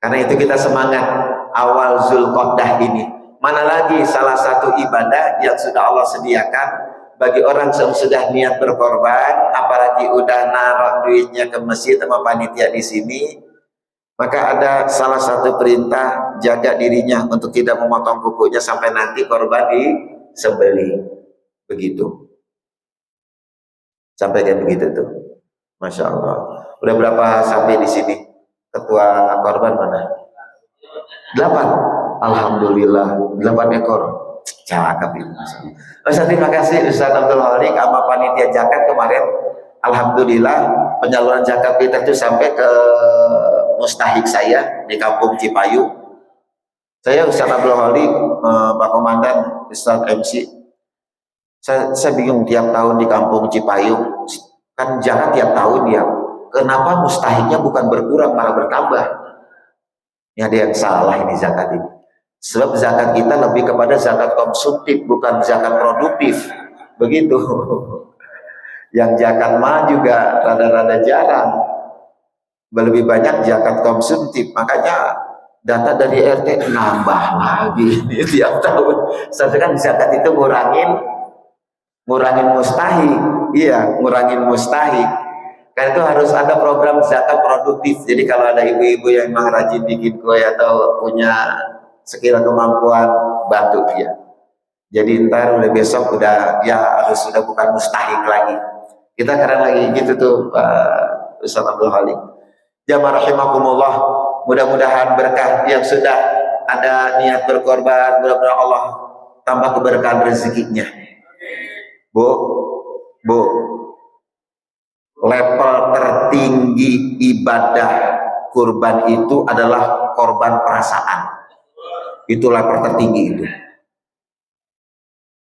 Karena itu kita semangat awal Zulqa'dah ini. Mana lagi salah satu ibadah yang sudah Allah sediakan bagi orang yang sudah niat berkorban, apalagi udah naruh duitnya ke masjid sama panitia di sini, maka ada salah satu perintah, jaga dirinya untuk tidak memotong kukunya sampai nanti korban disembelih. Begitu. Sampai kayak begitu tuh. Masya Allah. Udah berapa sampai di sini? Ketua korban mana? 8. Alhamdulillah 8 ekor. Cakep ini. Ustaz, terima kasih Ustaz Abdul Halik sama panitia zakat kemarin. Alhamdulillah penyaluran zakat kita itu sampai ke mustahik saya di Kampung Cipayu. Saya Ustaz Abdul Halik, Pak Komandan, Ustaz MC. Saya bingung tiap tahun di Kampung Cipayu kan zakat tiap tahun ya. Kenapa mustahiknya bukan berkurang malah bertambah? Ini ada yang salah ini zakat ini. Sebab zakat kita lebih kepada zakat konsumtif, bukan zakat produktif. Begitu. Yang zakat mah juga rada-rada jarang. lebih banyak zakat konsumtif, makanya data dari RT nambah lagi ini tiap tahun. Sedangkan zakat itu ngurangin mustahik, iya ngurangin mustahik. Karena itu harus ada program zakat produktif. Jadi kalau ada ibu-ibu yang memang rajin bikin kue atau punya skill kemampuan, bantu dia. Jadi ntar udah besok udah ya harus sudah bukan mustahik lagi. Kita keren lagi gitu tuh Pak Ustaz Abdul Halim. Jamaah rahimakumullah, mudah-mudahan berkah yang sudah ada niat berkorban, mudah-mudahan Allah tambah keberkahan rezekinya. Bu, Bu, level tertinggi ibadah kurban itu adalah korban perasaan. Itu level tertinggi itu.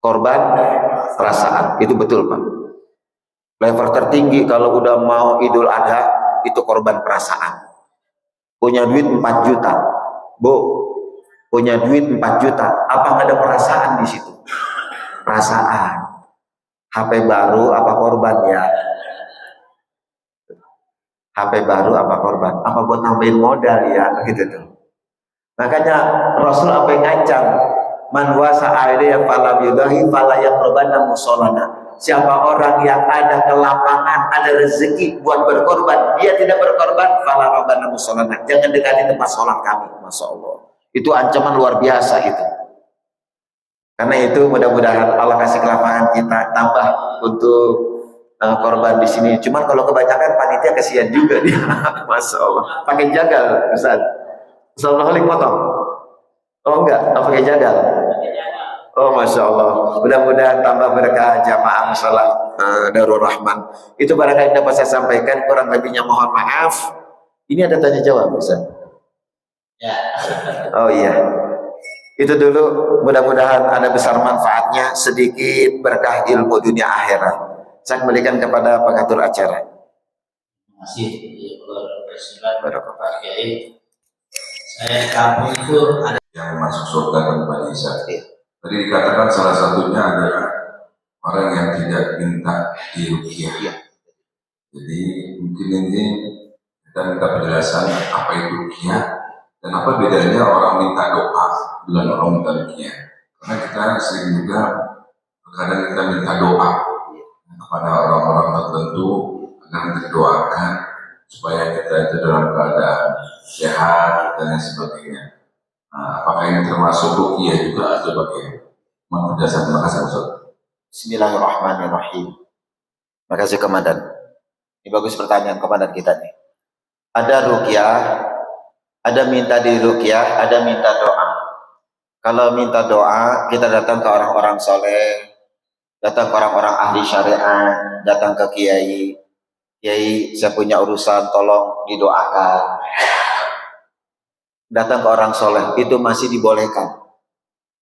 Korban perasaan, itu betul Pak. Level tertinggi kalau udah mau Idul Adha itu korban perasaan. Punya duit 4 juta, Bu, punya duit 4 juta, apa nggak ada perasaan di situ? Perasaan. HP baru apa korban ya? HP baru apa korban? Apa buat nambahin modal ya? Gitu tuh. Makanya Rasul apa yang ngancam? Man wasa aidya falam yudahi fala yaqrabanna musallana. Siapa orang yang ada kelapangan, ada rezeki buat berkorban, dia tidak berkorban, fala yaqrabanna musallana. Jangan dekati tempat sholat kami, Masya Allah. Itu ancaman luar biasa itu. Karena itu mudah-mudahan Allah kasih kelapangan kita tambah untuk korban di sini. Cuman kalau kebanyakan panitia kesian juga dia, Masya Allah. Pakai jagal, Ustaz. Assalamualaikum potong. Oh enggak, pakai jagal. Oh Masya Allah. Mudah-mudahan tambah berkah jamaah masalah Darul Rahman. Itu barangkali dapat saya sampaikan, kurang lebihnya mohon maaf. Ini ada tanya jawab, Ustaz. Ya. Oh iya. Itu dulu, mudah-mudahan ada besar manfaatnya, sedikit berkah ilmu dunia akhirat. Saya kembalikan kepada pengatur acara. Terima kasih Pak Kiai. Saya kamu itu ada yang masuk surga dan barisan. Tadi dikatakan salah satunya adalah orang yang tidak minta diruqyah. Jadi mungkin ini kita minta penjelasan apa itu ruqyah dan apa bedanya orang minta doa dengan orang minta ruqyah. Karena kita sering juga kadang kita minta doa kepada orang-orang tertentu agar terdoakan supaya kita itu dalam keadaan sehat dan lain sebagainya. Nah, apakah ini termasuk ruqyah juga atau bagaimana? Mohon penjelasan. Terima kasih Ustaz. Bismillahirrahmanirrahim. Terima kasih Komandan. Ini bagus pertanyaan Komandan kita nih. Ada ruqyah, ada minta di ruqyah, ada minta doa. Kalau minta doa, kita datang ke orang-orang soleh, datang ke orang-orang ahli syariat, datang ke kiai. Kiai, saya punya urusan, tolong didoakan. Datang ke orang soleh, itu masih dibolehkan.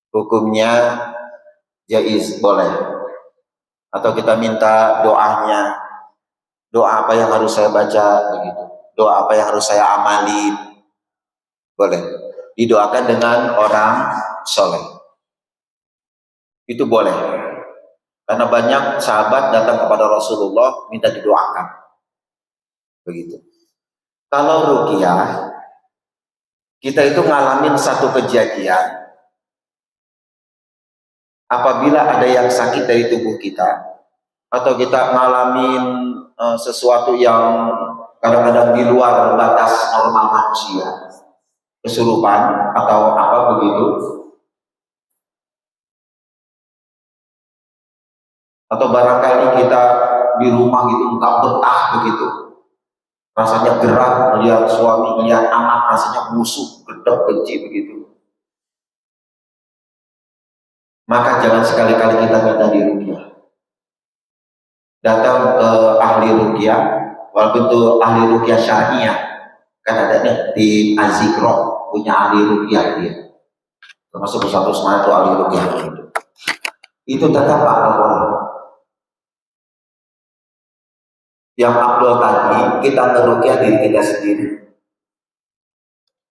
Hukumnya jaiz, boleh. Atau kita minta doanya, doa apa yang harus saya baca, begitu. Doa apa yang harus saya amali, boleh. Didoakan dengan orang soleh. Itu boleh. Karena banyak sahabat datang kepada Rasulullah minta didoakan. Begitu. Kalau ruqyah, kita itu ngalamin satu kejadian apabila ada yang sakit dari tubuh kita, atau kita ngalamin sesuatu yang kadang-kadang di luar batas normal manusia, kesurupan atau apa begitu, atau barangkali kita di rumah gitu nggak betah begitu, rasanya gerah melihat suami, melihat anak, rasanya musuh, gedek, benci begitu. Maka jangan sekali-kali kita minta di ruqyah. Datang ke ahli ruqyah, walaupun itu ahli ruqyah syariah, kan ada nih di Azikro punya ahli ruqyah dia. Termasuk satu semangat itu ahli ruqyah itu tetap apa? Yang Abdul tadi kita ngeruqyah diri kita sendiri.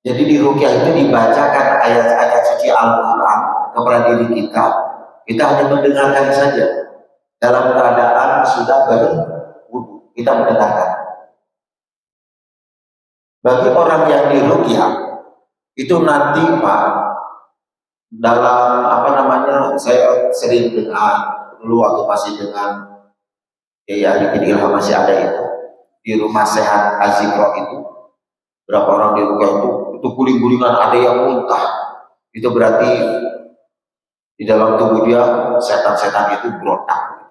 Jadi di ruqyah itu dibacakan ayat-ayat suci Al-Quran kepada diri kita. Kita hanya mendengarkan saja. Dalam keadaan sudah berwudu, kita mendengarkan. Bagi orang yang diruqyah itu nanti Pak, dalam apa namanya, saya sering dengar dulu waktu masih dengan Kiai Arifin Ilham masih ada itu di rumah sehat Azikro itu, berapa orang diruqyah itu guling-gulingan, ada yang muntah, itu berarti di dalam tubuh dia setan-setan itu berontak,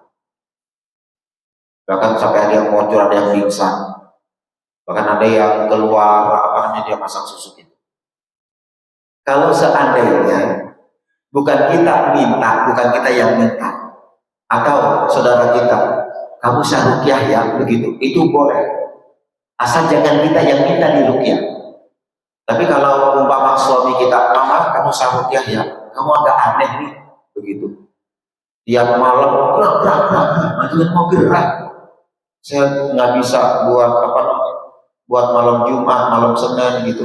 bahkan sampai ada yang muncul, ada yang pingsan, bahkan ada yang keluar apa namanya, dia masang susuk itu. Kalau seandainya bukan kita minta, bukan kita yang minta, atau saudara kita, kamu saruqyah ya, begitu, itu boleh, asal jangan kita yang minta diruqyah. Tapi kalau umpama suami kita, mama kamu saruqyah ya, kamu agak aneh nih, begitu, tiap malam gerak, majuan mau gerak, saya nggak bisa buat apa namanya, buat malam Jumat, malam Senin gitu.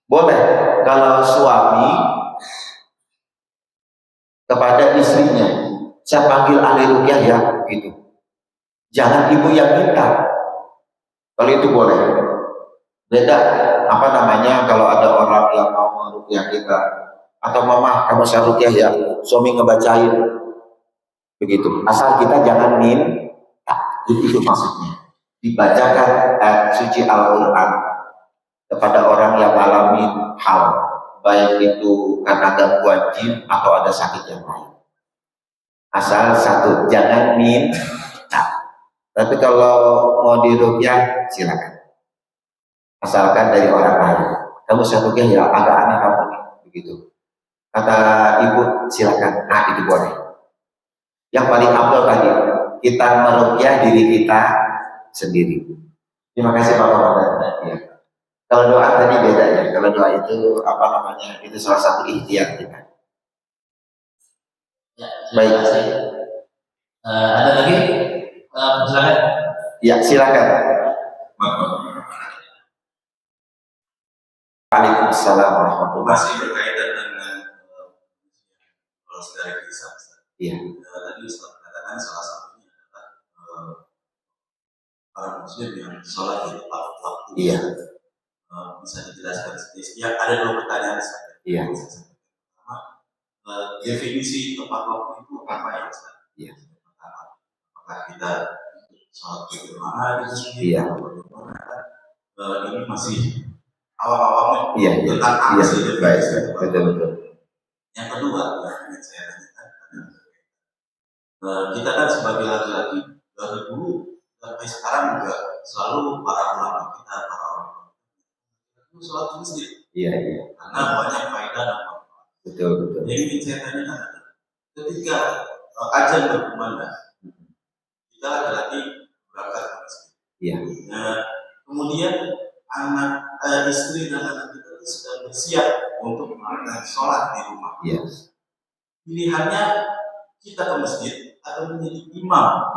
Boleh kalau suami kepada istrinya, saya panggil ahli ruqyah ya, gitu. Jangan ibu yang minta. Kalau itu boleh. Beda apa namanya kalau ada orang yang mau meruqyah kita, atau mama kamu saya ruqyah ya, suami ngebacain, begitu. Asal kita jangan minta, itu maksudnya. Dibacakan ayat suci Al-Quran kepada orang yang alami hal, baik itu karena gangguan jin atau ada sakit yang lain. Asal satu, jangan minta. Tapi kalau mau diruqyah silakan, asalkan dari orang lain. Kamu saya ruqyah ya, agak aneh kamu nih, begitu. Kata ibu silakan, nah itu boleh. Yang paling afdal tadi, kita meruqyah diri kita sendiri. Terima kasih Pak Komandan. Ya. Kalau doa tadi beda ya. Kalau doa itu apa namanya? Itu salah satu ikhtiar kita. Ya, baik. Ada lagi? Silakan. Ya, silakan. Waalaikumsalam warahmatullahi Masih berkaitan dengan dari kisah. Iya. Tadi Ustaz katakan salah satunya adalah para muslim yang sholat di tepat waktu. Iya. Bisa dijelaskan sedikit? Ya, ada dua pertanyaan saja. Iya. Pertama, definisi tepat waktu itu apa ya Ustaz? Iya. Apakah kita sholat berjamaah di sini? Iya. Ini masih awal-awalnya. Iya. Iya. Baik. Betul. Yang kedua, yang ingin saya tanyakan, kita kan sebagai laki-laki dari dulu sampai sekarang juga selalu para ulama kita, para orang itu sholat di masjid. Iya. Karena banyak faedah dan manfaat. Betul. Yang ingin saya tanyakan adalah ketika azan berkumandang, kita laki-laki berangkat ke masjid. Iya. Nah, kemudian istri dan anak kita sedang bersiap untuk melakukan sholat di rumah. Iya. Pilihannya kita ke masjid atau menjadi imam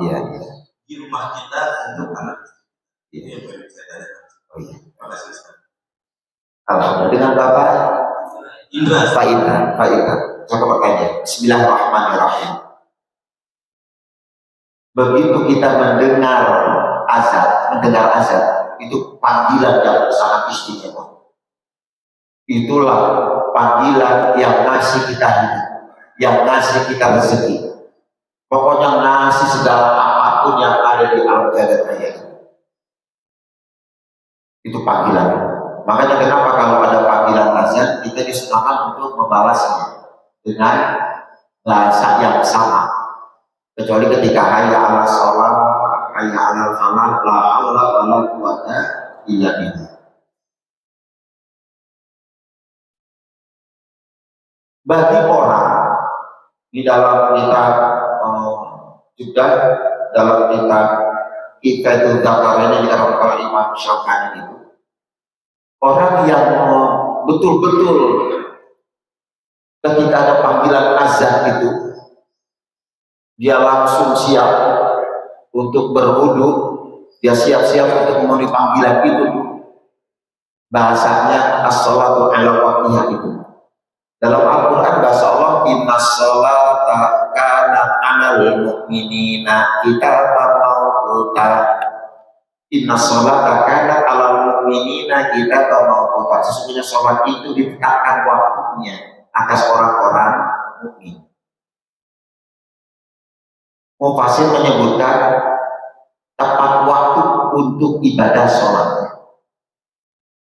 di rumah kita untuk anak. Ini yang perlu saya tanyakan. Terima kasih Ustaz. Alhamdulillah. Dengan Bapak Indra. Pak Indra. Saya bertanya. Bismillahirrahmanirrahim. Begitu kita mendengar azan, itu panggilan yang sangat istimewa. Itulah panggilan yang ngasih kita hidup, yang ngasih kita rezeki. Pokoknya ngasih segala apapun yang ada di alam jagat raya ini. Itu panggilan. Makanya kenapa kalau ada panggilan azan, kita disunahkan untuk membalasnya dengan bahasa yang sama. Kecuali ketika hayya 'alas shalah, hayya 'alal falah, la haula wala quwata illa billah. Bagi orang di dalam kitab juga dalam kitab itu Zakarnya dikatakan oleh Imam Syaukani itu, orang yang betul-betul ketika ada panggilan azan itu dia langsung siap untuk berwudu, dia siap-siap untuk memenuhi panggilan itu. Bahasanya as-sholatu ala waqtiha itu. Dalam Al-Quran bahasa Allah, innas sholata kanat 'alal mu'minina kitaban mawquta. Inna sholata kanat 'alal mu'minina kitaban mawquta. Sesungguhnya sholat itu ditetapkan waktunya atas orang-orang mukmin. Mufassir menyebutkan tepat waktu untuk ibadah sholat.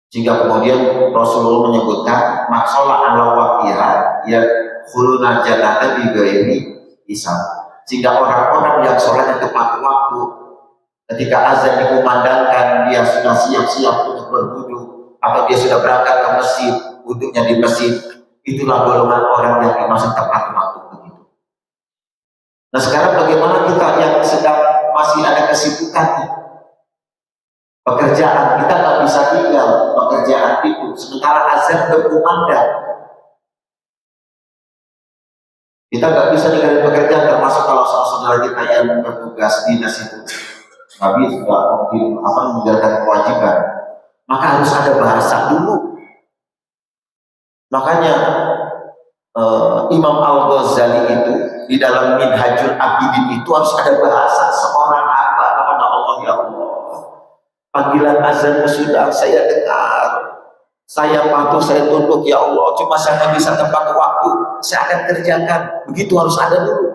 Sehingga kemudian Rasulullah menyebutkan maksola ala waqtiha ya khuluna jannata bi ghairi hisab. Sehingga orang-orang yang sholatnya tepat waktu, ketika azan dikumandangkan dia sudah siap-siap untuk berwudu atau dia sudah berangkat ke masjid, wudhunya di masjid, itulah golongan orang yang dimaksud tepat waktu begitu. Nah sekarang bagaimana kita yang sedang masih ada kesibukan, pekerjaan, kita nggak bisa tinggal pekerjaan itu sementara azan berkumandang. Kita nggak bisa ninggalin pekerjaan, termasuk kalau saudara kita yang bertugas dinas itu habis nggak mungkin menjalankan kewajiban, maka harus ada bahasa dulu. Makanya Imam Al-Ghazali itu di dalam Minhajul Abidin itu harus ada bahasa seorang hamba kepada Allah. Ya Allah, panggilan azan sudah saya dengar, saya patuh, saya tunduk ya Allah, cuma saya bisa tepat waktu, saya akan kerjakan. Begitu harus ada dulu.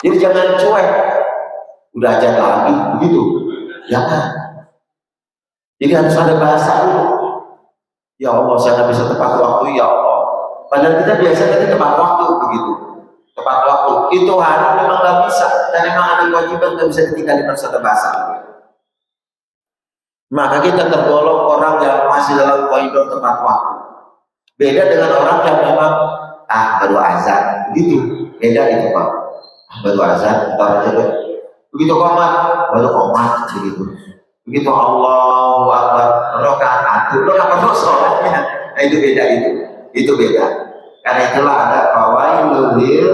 Jadi jangan cuek, udah azan lagi begitu, jangan. Jadi harus ada bahasa dulu. Ya Allah, saya bisa tepat waktu ya Allah. Padahal kita biasanya tepat waktu begitu, tepat waktu. Itu hari memang nggak bisa, dan memang ada kewajiban nggak bisa ditinggalin, harus ada bahasa. Maka kita tergolong orang yang masih dalam koridor tepat waktu. Beda dengan orang yang memang baru azan, begitu. Beda itu Pak. Baru azan, ntar aja deh. Begitu komat, baru komat, begitu. Begitu Allahu Akbar, rakaat itu, lo nggak perlu sholatnya. Nah itu beda itu. Itu beda. Karena itulah ada fawailul lil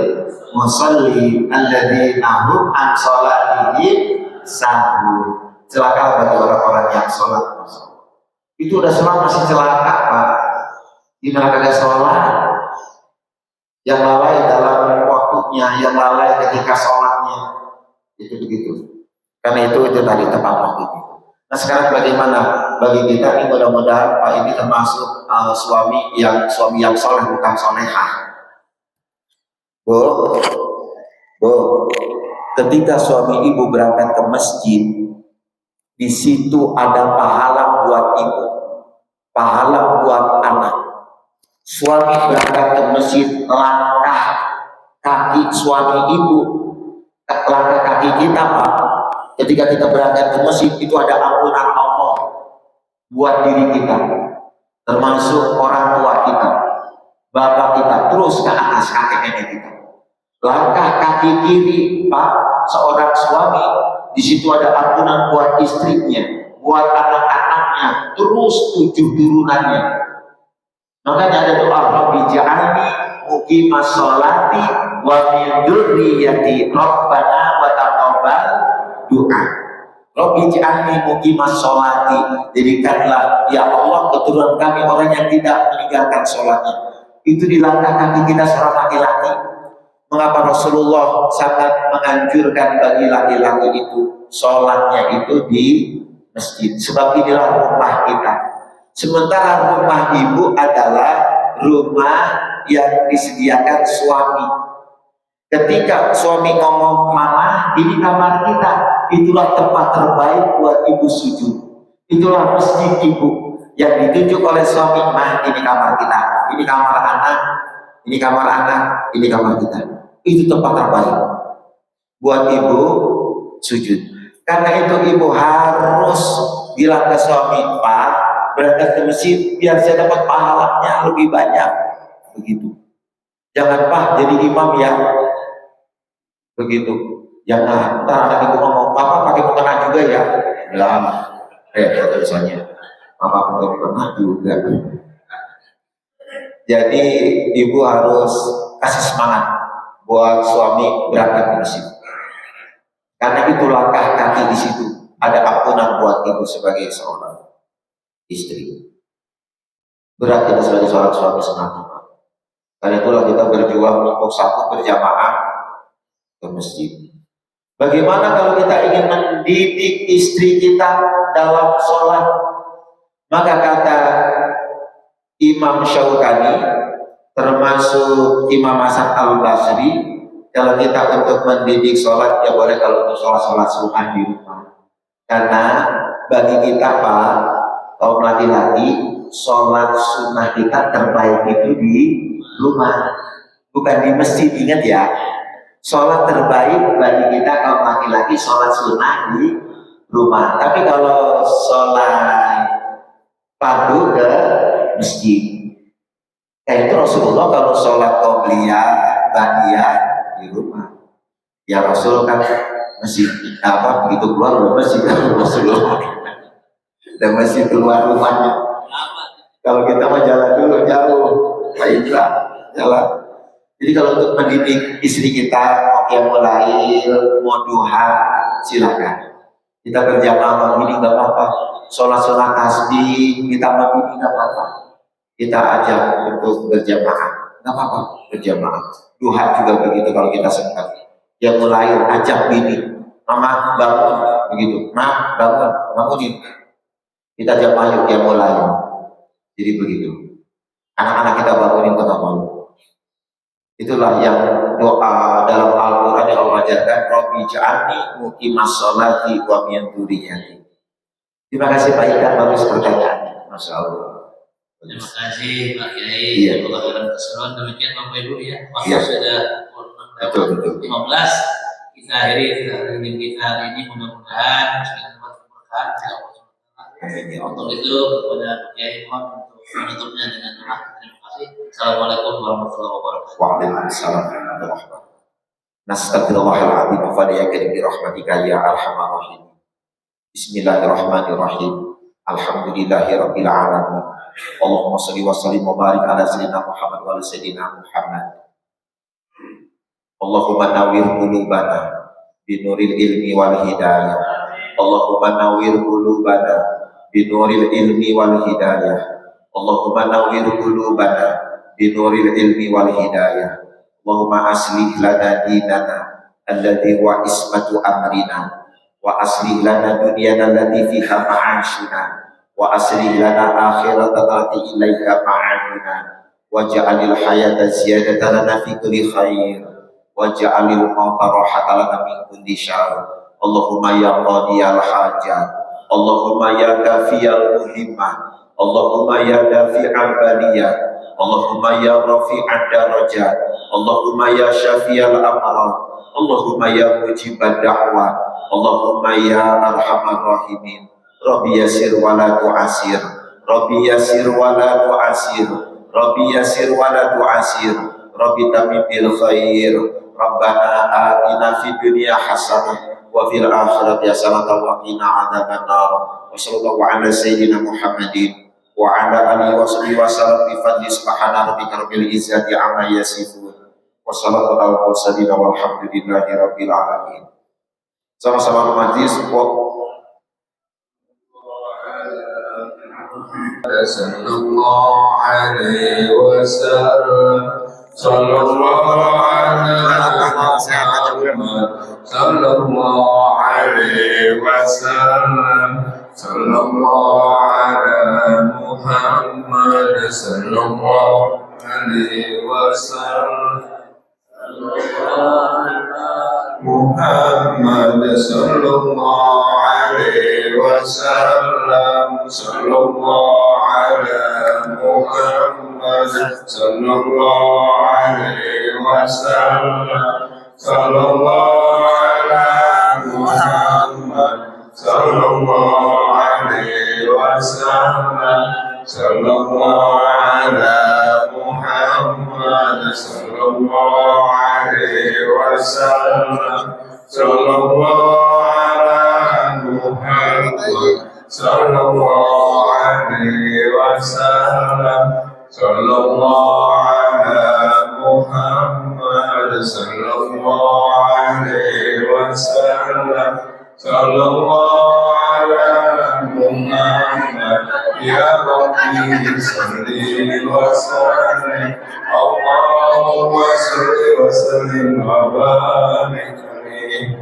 musalli alladzina hum an sholatihim sahun. Celaka bagi orang-orang yang sholat. Itu udah sholat masih celaka Pak. Gimana kagak sholat? Yang lalai dalam waktunya, yang lalai ketika sholatnya, itu begitu. Karena itu tadi tepat waktu itu. Nah sekarang bagaimana bagi kita ini, mudah-mudahan Pak ini termasuk suami yang soleh, bukan solehah. Bu, ketika suami ibu berangkat ke masjid, di situ ada pahala buat ibu, pahala buat anak. Suami berangkat ke masjid, langkah kaki suami ibu, langkah kaki kita Pak, ketika kita berangkat ke masjid itu ada ampunan Allah buat diri kita, termasuk orang tua kita, bapak kita, terus ke atas kakek nenek kita. Langkah kaki kiri Pak, seorang suami, di situ ada ampunan buat istrinya, buat anak-anaknya, terus 7 turunannya. Makanya ada doa, Rabbi ja'alni muqimas sholati wa min dzurriyyati rabbana wa taqabbal du'a. Rabbi ja'alni muqimas sholati, jadikanlah ya Allah keturunan kami orang yang tidak meninggalkan sholatnya. Itu di langkah kaki kita seorang laki-laki. Mengapa Rasulullah sangat menganjurkan bagi laki-laki itu sholatnya itu di masjid? Sebab inilah rumah kita. Sementara rumah ibu adalah rumah yang disediakan suami. Ketika suami ngomong, mama ini kamar kita, itulah tempat terbaik buat ibu sujud. Itulah masjid ibu yang ditunjuk oleh suami. Mah ini kamar kita, ini kamar anak, ini kamar anak, ini kamar kita. Itu tempat terbaik buat ibu sujud. Karena itu ibu harus bilang ke suami, Pak, berangkat ke masjid biar saya dapat pahalanya lebih banyak. Begitu. Jangan Pak jadi imam ya. Begitu. Jangan. Ntar anak ibu ngomong, Papa pakai mukena juga ya. Bilang, tulisannya. Papa pakai mukena juga. Jadi ibu harus kasih semangat buat suami berangkat ke masjid. Karena itu langkah kaki di situ ada ampunan buat ibu sebagai seorang istri. Berat kita sebagai seorang suami senang. Karena itulah kita berjuang untuk satu berjamaah ke masjid. Bagaimana kalau kita ingin mendidik istri kita dalam sholat? Maka kata Imam Syaukani, termasuk Imam Hasan Al-Basri, kalau kita untuk mendidik sholat, ya boleh kalau untuk sholat sunnah di rumah. Karena bagi kita Pak, kaum laki-laki, sholat sunnah kita terbaik itu di rumah, bukan di masjid. Ingat ya, sholat terbaik bagi kita kaum laki-laki sholat sunnah di rumah. Tapi kalau sholat fardu ke masjid, itu Rasulullah kalau sholat qobliyah, ba'diyah di rumah. Ya Rasul kan masih begitu keluar masjid Rasulullah dan masih keluar rumahnya. Kalau kita mau jalan dulu jauh, baiklah jalan. Jadi kalau untuk mendidik istri kita, mau mulai mau duha, silakan. Kita berjamaah ini nggak apa-apa. Sholat tasbih kita ini nggak apa-apa. Kita ajak untuk berjamaah, nggak apa-apa berjamaah. Duha juga begitu kalau kita sempat. Ya mulai ajak bini, mama bangun begitu, ma bangunin. Kita jamaah yuk ya mulai. Jadi begitu. Anak-anak kita bangunin tengah malam. Itulah yang doa dalam Al-Quran yang Allah ajarkan, Rabbi ja'alni muqimas sholati wa min dzurriyyati. Terima kasih Pak Ika, bagus pertanyaannya. Masya Allah. Terima kasih Pak Kiai. Iya. Pengalaman keseruan demikian Bapak Ibu ya. Waktu Iya. sudah Betul. 15. Kita akhiri kita hari ini mudah-mudahan dapat keberkahan dari Allah SWT. Untuk itu kepada Pak Kiai mohon untuk menutupnya dengan doa. Terima kasih. Assalamualaikum warahmatullahi wabarakatuh. Waalaikumsalam warahmatullahi wabarakatuh. Nastaghfirullahaladzim wa fadiyakir bi rahmatika ya arhamar rahim. Bismillahirrahmanirrahim. Alhamdulillahi rabbil alamin. Allahumma shalli wa sallim wa barik ala sayyidina Muhammad wa ala sayyidina Muhammad. Allahumma nawwir qulubana binuril ilmi wal hidayah. Allahumma nawwir qulubana binuril ilmi wal hidayah. Allahumma nawwir qulubana binuril ilmi wal hidayah. Allahumma aslih lana dinana alladhi huwa ismatu amrina wa aslih lana dunyana allati fiha ma'ashuna wa aslih lana akhiratana allati ilaiha ma'aduna waj'alil hayata ziyadatan lana fi kulli khair waj'alil mauta rahatan lana min kulli syarr. Allahumma ya qadiyal hajat, Allahumma ya kafiyal muhimmah, Allahumma ya dafi'al baliyat, Allahumma ya rafi'ad darajat, Allahumma ya syafi'al amrad, Allahumma ya mujibad da'wat, Allahumma ya arhamar rahimin. Rabbi yasir wa la tu'asir, Rabbi yasir wa la tu'asir, Rabbi yasir wa la tu'asir, Rabbi tamim bil khair. Rabbana atina fid dunya hasanah wa fil akhirati hasanah wa qina adzabannar. Wa sallallahu ala sayyidina Muhammadin wa ala alihi wa sahbihi wa sallam bi fadli subhana rabbika rabbil izzati amma yasifun. Wa sallallahu ala mursalin walhamdulillahi rabbil alamin. Sama-sama majlis sallallahu alaihi wasallam. Sallallahu alaihi wasallam. Sallallahu ala Muhammad. Sallallahu alaihi wasallam. Muhammad sallallahu alaihi wasallam. Sallallahu ala Muhammad sallallahu alaihi wasallam. Sallallahu ala Muhammad sallallahu alaihi wasallam. Sallallahu ala Muhammad sallallahu alaihi wasallam. Sallallahu ala Muhammad sallallahu alaihi wasallam. Sallallahu ala Muhammad sallallahu alaihi wasallam. Sallallahu ala Muhammad. Ya Rabbi salli wa sallim. Allahumma salli wa sallim wa barik alaihi